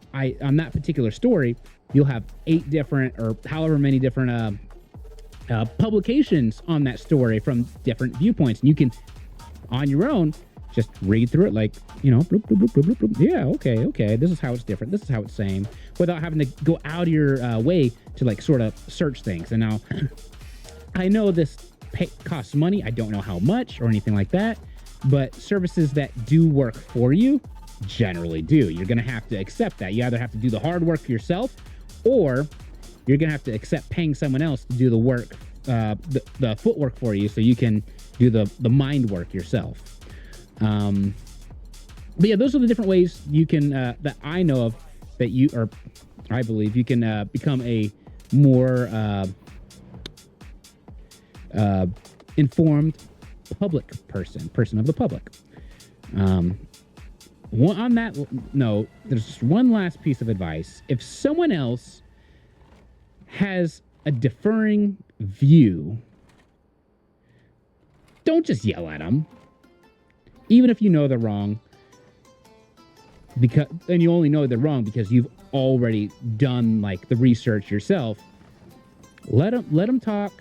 [SPEAKER 1] particular story, you'll have 8 different or however many different publications on that story from different viewpoints. And you can, on your own, just read through it, like, bloop, bloop, bloop, bloop, bloop. Yeah, okay. This is how it's different. This is how it's same, without having to go out of your way to like sort of search things. And now, I know this costs money. I don't know how much or anything like that, but services that do work for you generally do. You're going to have to accept that. You either have to do the hard work yourself, or you're going to have to accept paying someone else to do the work, the footwork for you, so you can do the mind work yourself. But yeah, those are the different ways you can, that I know of, that you, or I believe you can become a more informed public person of the public. On that note, there's just one last piece of advice. If someone else has a differing view, don't just yell at them. Even if you know they're wrong, and you only know they're wrong because you've already done like the research yourself. Let them talk.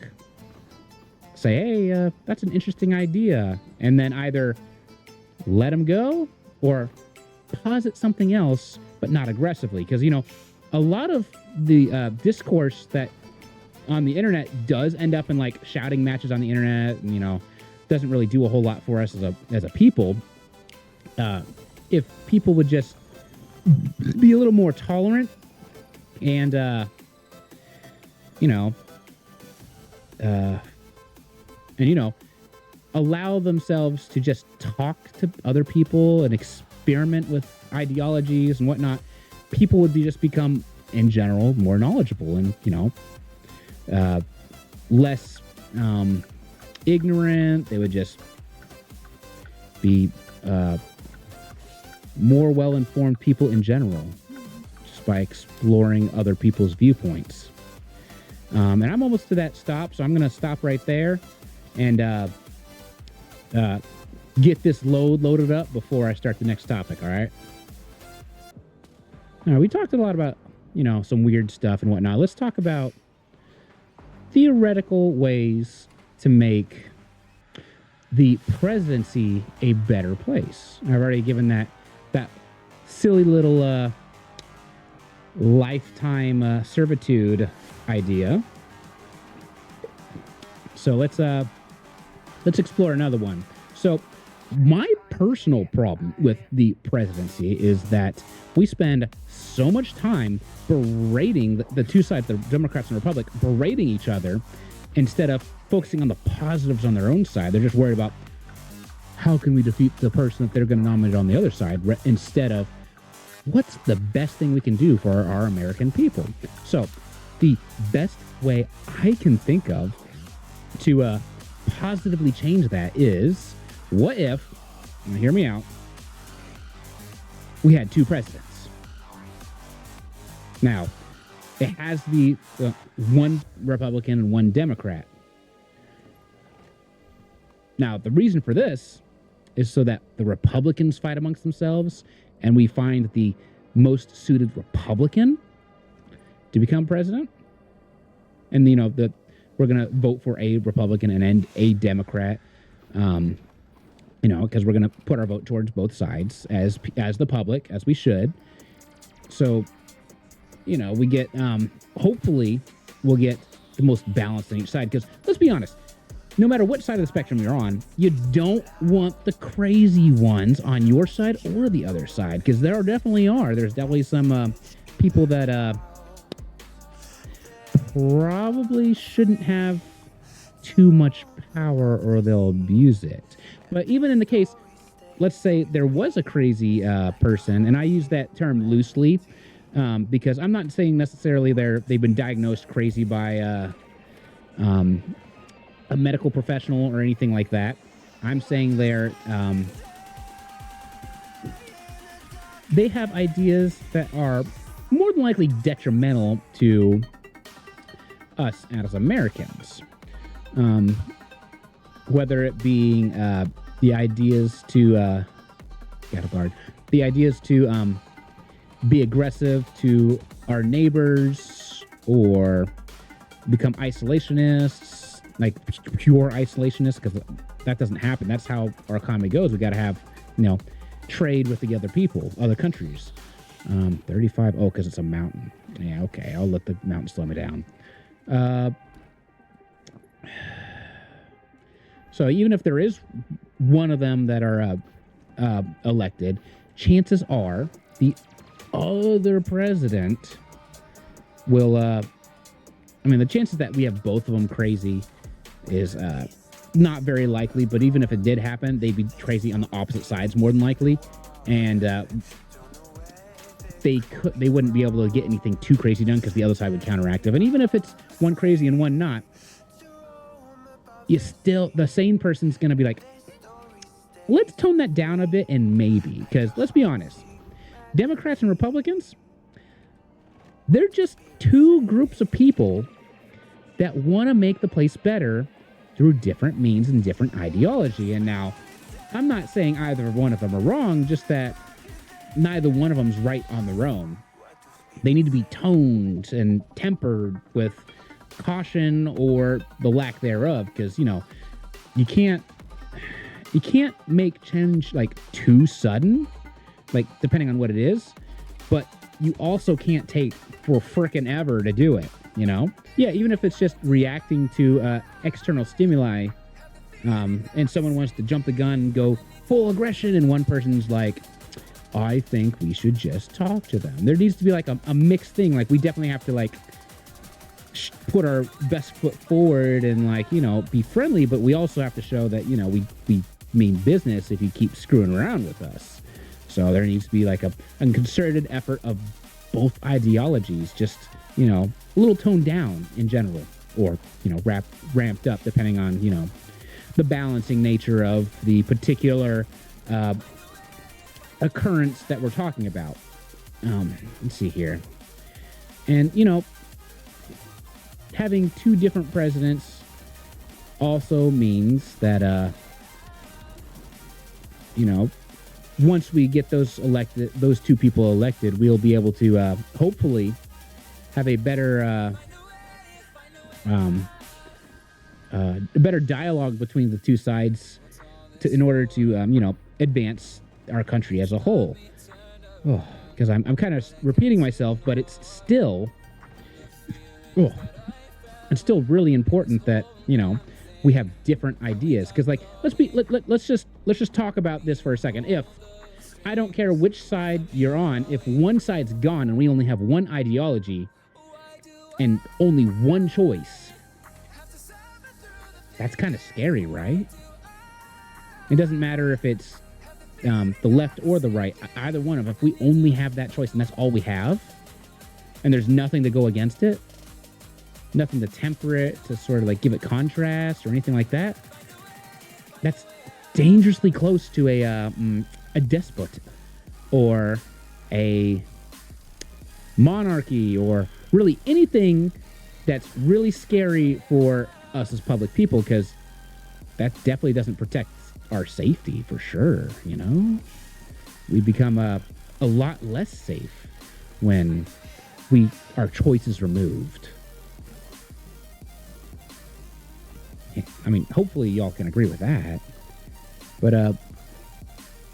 [SPEAKER 1] Say, hey, that's an interesting idea, and then either let them go or posit something else, but not aggressively, because a lot of the discourse that on the internet does end up in like shouting matches on the internet, and doesn't really do a whole lot for us as a people. If people would just be a little more tolerant and allow themselves to just talk to other people and experiment with ideologies and whatnot, people would become in general more knowledgeable and less ignorant. They would just be more well-informed people in general, just by exploring other people's viewpoints. And I'm almost to that stop, so I'm going to stop right there and get this loaded up before I start the next topic, all right? All right, we talked a lot about, some weird stuff and whatnot. Let's talk about theoretical ways to make the presidency a better place. I've already given that silly little lifetime servitude idea. So let's explore another one. So my personal problem with the presidency is that we spend so much time berating the two sides, the Democrats and Republic, berating each other instead of focusing on the positives on their own side. They're just worried about how can we defeat the person that they're going to nominate on the other side, instead of what's the best thing we can do for our American people. So the best way I can think of to positively change that is, what if, now hear me out, we had two presidents? Now, it has to be one Republican and one Democrat. Now, the reason for this is so that the Republicans fight amongst themselves and we find the most suited Republican to become president. And, we're going to vote for a Republican and a Democrat, because we're going to put our vote towards both sides as the public, as we should. So, we get, hopefully we'll get the most balanced on each side. Because let's be honest, no matter what side of the spectrum you're on, you don't want the crazy ones on your side or the other side. Because there definitely are. There's definitely some people that probably shouldn't have too much power or they'll abuse it. But even in the case, let's say there was a crazy person, and I use that term loosely because I'm not saying necessarily they've been diagnosed crazy by a medical professional or anything like that. I'm saying they have ideas that are more than likely detrimental to us as Americans. Whether it being the ideas to be aggressive to our neighbors or become isolationists, like pure isolationists, because that doesn't happen. That's how our economy goes. We got to have, trade with the other people, other countries. 35. Oh, because it's a mountain. Yeah, okay. I'll let the mountain slow me down. So even if there is one of them that are elected, chances are the other president will. The chances that we have both of them crazy is not very likely. But even if it did happen, they'd be crazy on the opposite sides more than likely, and they wouldn't be able to get anything too crazy done because the other side would counteract it. And even if it's one crazy and one not, the sane person's going to be like, let's tone that down a bit and maybe, because let's be honest, Democrats and Republicans, they're just two groups of people that want to make the place better through different means and different ideology. And now, I'm not saying either one of them are wrong, just that neither one of them's right on their own. They need to be toned and tempered with caution or the lack thereof, because you can't make change like too sudden, like depending on what it is, but you also can't take for frickin' ever to do it. Even if it's just reacting to external stimuli, and someone wants to jump the gun and go full aggression, and one person's like, I think we should just talk to them. There needs to be like a mixed thing. Like we definitely have to like put our best foot forward and be friendly, but we also have to show that we mean business if you keep screwing around with us. So there needs to be like a concerted effort of both ideologies, just a little toned down in general, or ramped up depending on the balancing nature of the particular occurrence that we're talking about. Let's see here, and having two different presidents also means that once we get those two people elected, we'll be able to hopefully have a better dialogue between the two sides in order to advance our country as a whole. Because I'm kind of repeating myself, but it's still really important that we have different ideas. Because let's just talk about this for a second. If I don't care which side you're on, if one side's gone and we only have one ideology and only one choice, that's kind of scary, right? It doesn't matter if it's the left or the right, either one of them. If we only have that choice and that's all we have, and there's nothing to go against it, nothing to temper it, to sort of like give it contrast or anything like that, that's dangerously close to a despot or a monarchy or really anything that's really scary for us as public people, because that definitely doesn't protect our safety for sure. You know, we become a lot less safe when our choice is removed. I mean, hopefully y'all can agree with that. But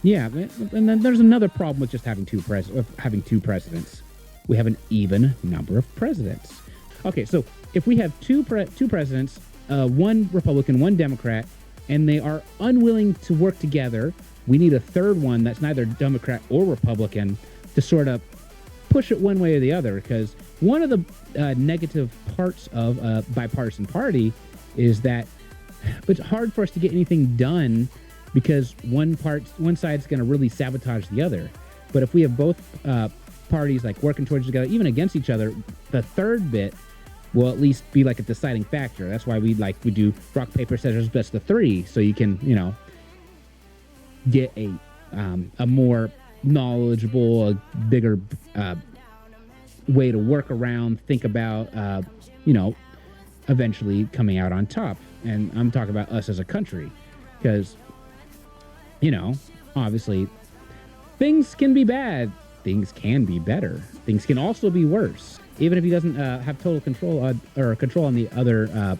[SPEAKER 1] yeah, and then there's another problem with just having two presidents. We have an even number of presidents. Okay, so if we have two presidents, one Republican, one Democrat, and they are unwilling to work together, we need a third one that's neither Democrat or Republican to sort of push it one way or the other. Because one of the negative parts of a bipartisan party is that it's hard for us to get anything done because one side's going to really sabotage the other. But if we have both parties like working towards together, even against each other, the third bit will at least be like a deciding factor. That's why we do rock, paper, scissors, best of three, so you can, you know, get a more knowledgeable, a bigger way to work around, think about, you know, eventually coming out on top. And I'm talking about us as a country, because, you know, obviously things can be bad, things can be better, things can also be worse. Even if he doesn't have total control or control on the other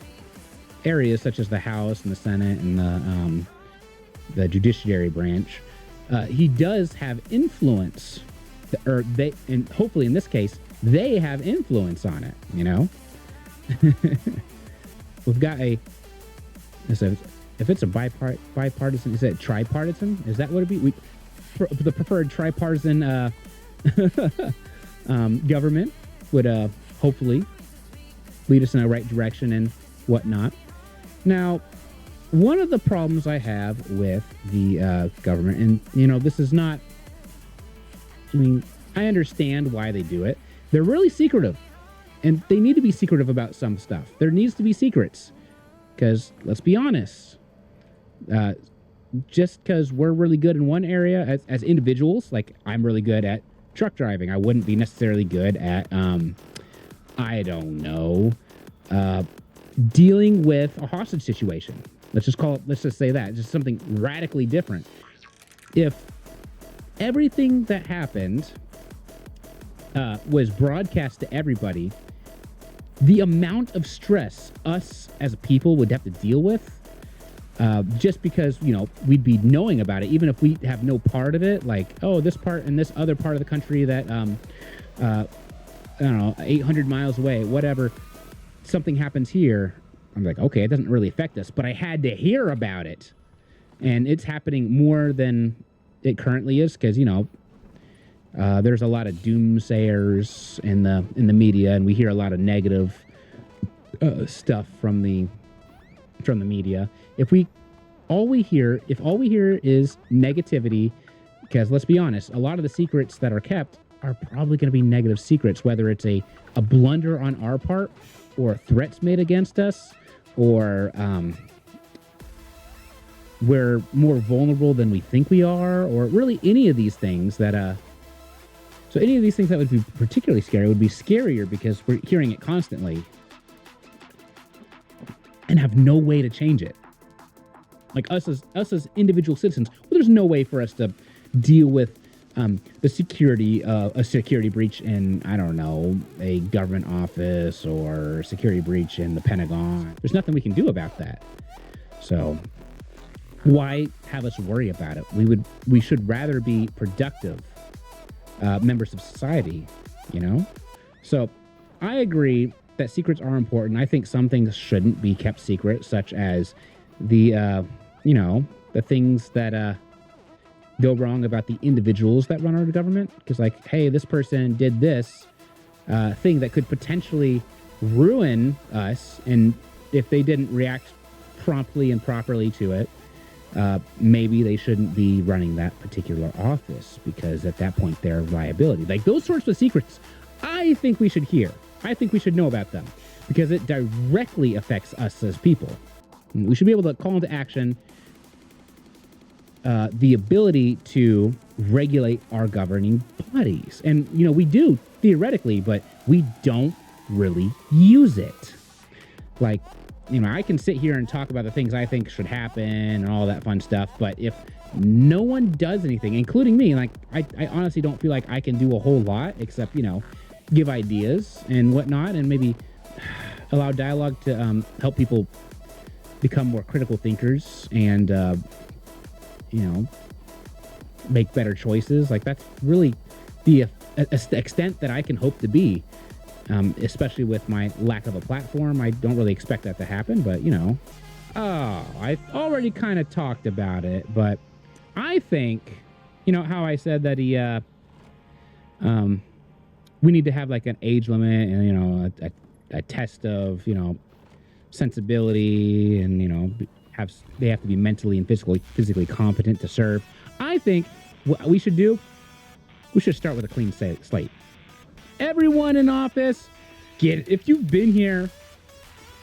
[SPEAKER 1] areas, such as the House and the Senate and the judiciary branch, he does have influence, or they, and hopefully in this case, they have influence on it. You know, we've got if it's a bipartisan, is it tripartisan? Is that what it be? The preferred tripartisan government would hopefully lead us in the right direction and whatnot. Now, one of the problems I have with the government, and, you know, this is not, I mean, I understand why they do it. They're really secretive, and they need to be secretive about some stuff. There needs to be secrets, because let's be honest, just because we're really good in one area as individuals, like I'm really good at truck driving, I wouldn't be necessarily good at, I don't know, dealing with a hostage situation. Let's just say that. Just something radically different. If everything that happened was broadcast to everybody, the amount of stress us as a people would have to deal with, just because, you know, we'd be knowing about it, even if we have no part of it, like, oh, this part and this other part of the country that, I don't know, 800 miles away, whatever, something happens here, I'm like, okay, it doesn't really affect us, but I had to hear about it. And it's happening more than it currently is, because, you know, there's a lot of doomsayers in the media, and we hear a lot of negative stuff from the media. If all we hear is negativity, because let's be honest, a lot of the secrets that are kept are probably going to be negative secrets, whether it's a blunder on our part, or threats made against us, or we're more vulnerable than we think we are, or really any of these things that so any of these things that would be particularly scary would be scarier because we're hearing it constantly and have no way to change it. Like us as individual citizens, well, there's no way for us to deal with a security breach in, I don't know, a government office, or a security breach in the Pentagon. There's nothing we can do about that. So why have us worry about it? We should rather be productive members of society, you know? So I agree that secrets are important. I think some things shouldn't be kept secret, such as the, you know, the things that go wrong about the individuals that run our government. Because, like, hey, this person did this thing that could potentially ruin us, and if they didn't react promptly and properly to it, maybe they shouldn't be running that particular office, because at that point they're a liability. Like, those sorts of secrets, I think we should hear. I think we should know about them, because it directly affects us as people. We should be able to call into action the ability to regulate our governing bodies. And, we do theoretically, but we don't really use it. Like, I can sit here and talk about the things I think should happen and all that fun stuff, but if no one does anything, including me, like, I honestly don't feel like I can do a whole lot except, give ideas and whatnot, and maybe allow dialogue to help people become more critical thinkers and, make better choices. Like, that's really the extent that I can hope to be, especially with my lack of a platform. I don't really expect that to happen, but, I already kind of talked about it, but I think, how I said that we need to have like an age limit and, a test of, sensibility and, they have to be mentally and physically competent to serve. I think what we should do, we should start with a clean slate. Everyone in office, if you've been here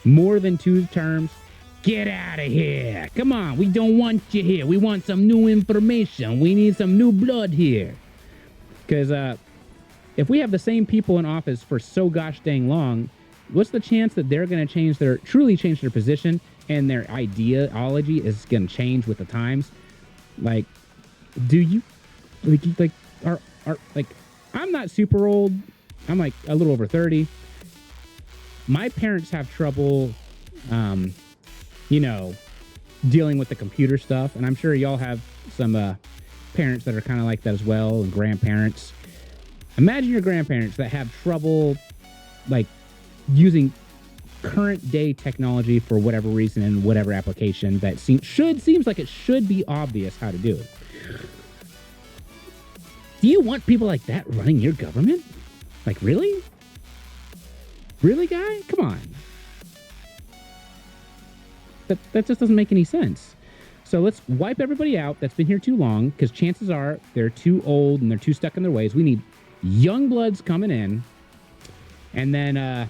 [SPEAKER 1] more than 2 terms, get out of here. Come on, we don't want you here. We want some new information. We need some new blood here. Because if we have the same people in office for so gosh dang long, what's the chance that they're going to truly change their position and their ideology is going to change with the times? Like, do you, I'm not super old. I'm like a little over 30. My parents have trouble, dealing with the computer stuff. And I'm sure y'all have some parents that are kind of like that as well, and grandparents. Imagine your grandparents that have trouble, like, using current day technology for whatever reason in whatever application that seems like it should be obvious how to do it. Do you want people like that running your government? Like, really? Really, guy? Come on. That just doesn't make any sense. So let's wipe everybody out that's been here too long, because chances are they're too old and they're too stuck in their ways. We need young bloods coming in, and then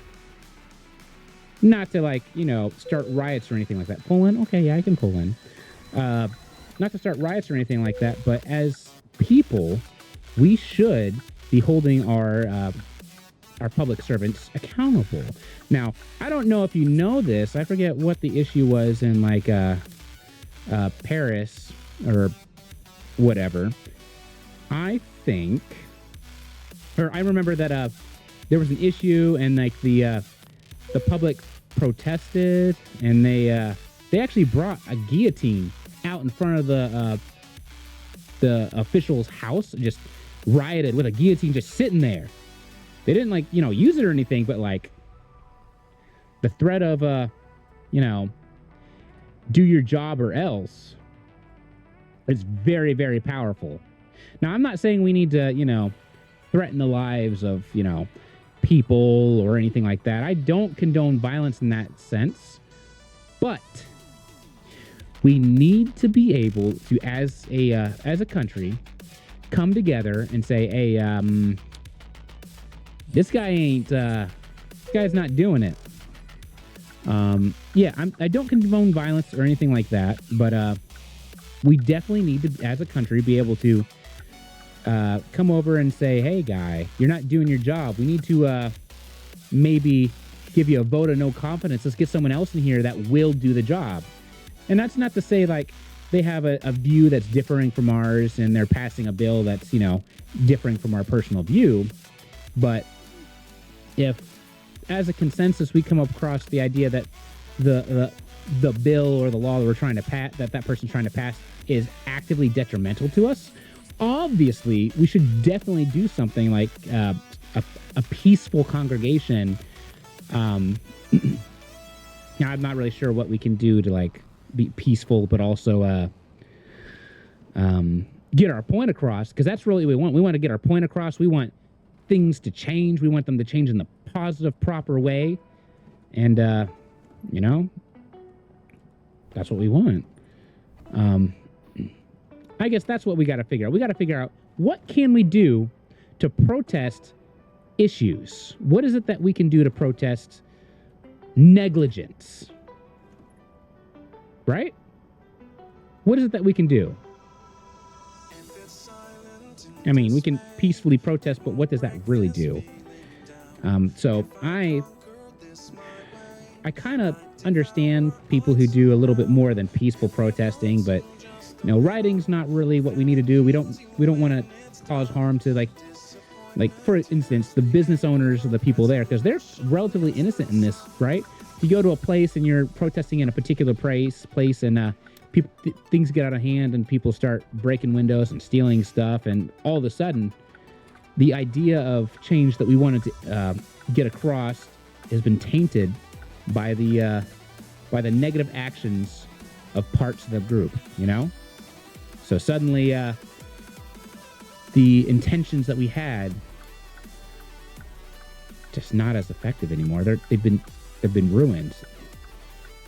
[SPEAKER 1] not to start riots or anything like that. Pull in? Okay, yeah, I can pull in. Not to start riots or anything like that, but as people, we should be holding our public servants accountable. Now, I don't know if you know this. I forget what the issue was in Paris or whatever. I remember that there was an issue, and the public protested, and they actually brought a guillotine out in front of the official's house, just rioted with a guillotine just sitting there. They didn't use it or anything, but the threat of do your job or else is very, very powerful. Now, I'm not saying we need to threaten the lives of people or anything like that. I don't condone violence in that sense, but we need to be able to, as a country, come together and say, hey, this guy's not doing it. I don't condone violence or anything like that, but we definitely need to, as a country, be able to come over and say, hey, guy, you're not doing your job. We need to maybe give you a vote of no confidence. Let's get someone else in here that will do the job. And that's not to say they have a view that's differing from ours and they're passing a bill that's, differing from our personal view. But if, as a consensus, we come across the idea that the bill or the law that we're trying to pass, that person's trying to pass, is actively detrimental to us, obviously we should definitely do something like a peaceful congregation. Now, I'm not really sure what we can do to be peaceful, but also get our point across, because that's really what we want. We want to get our point across. We want things to change. We want them to change in the positive, proper way. And, that's what we want. I guess that's what we got to figure out. We got to figure out, what can we do to protest issues? What is it that we can do to protest negligence? Right? What is it that we can do? I mean, we can peacefully protest, but what does that really do? So I kind of understand people who do a little bit more than peaceful protesting, but rioting's not really what we need to do. We don't want to cause harm to like for instance, the business owners of the people there, because they're relatively innocent in this, right? You go to a place and you're protesting in a particular place, and things get out of hand, and people start breaking windows and stealing stuff, and all of a sudden, the idea of change that we wanted to get across has been tainted by the negative actions of parts of the group. So suddenly, the intentions that we had just not as effective anymore. They've been ruined,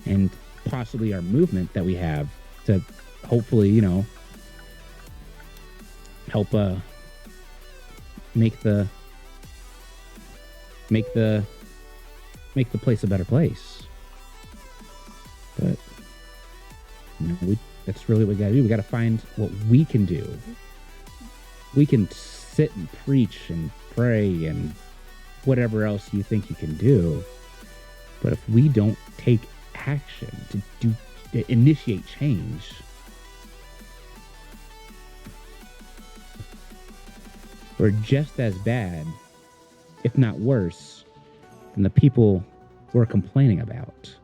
[SPEAKER 1] and possibly our movement that we have to hopefully help make the place a better place. But that's really what we gotta do. We gotta find what we can do. We can sit and preach and pray and whatever else you think you can do, but if we don't take action to initiate change, we're just as bad, if not worse, than the people we're complaining about,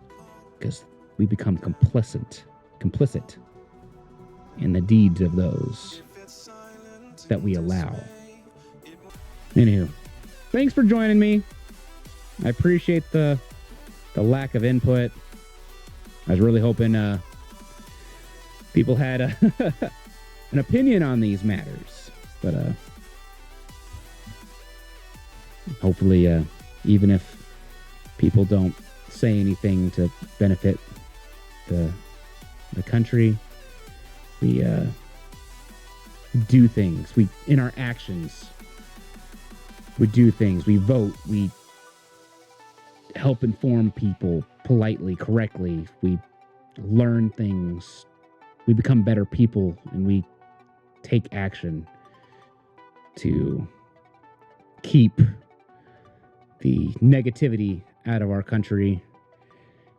[SPEAKER 1] because we become complicit in the deeds of those that we allow. Anywho, thanks for joining me. I appreciate the lack of input. I was really hoping people had an opinion on these matters, but hopefully, even if people don't say anything to benefit the country, we do things. In our actions, we do things. We vote. We help inform people politely, correctly. We learn things. We become better people, and we take action to keep the negativity out of our country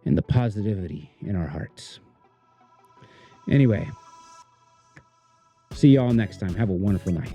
[SPEAKER 1] and the positivity in our hearts. Anyway, see y'all next time. Have a wonderful night.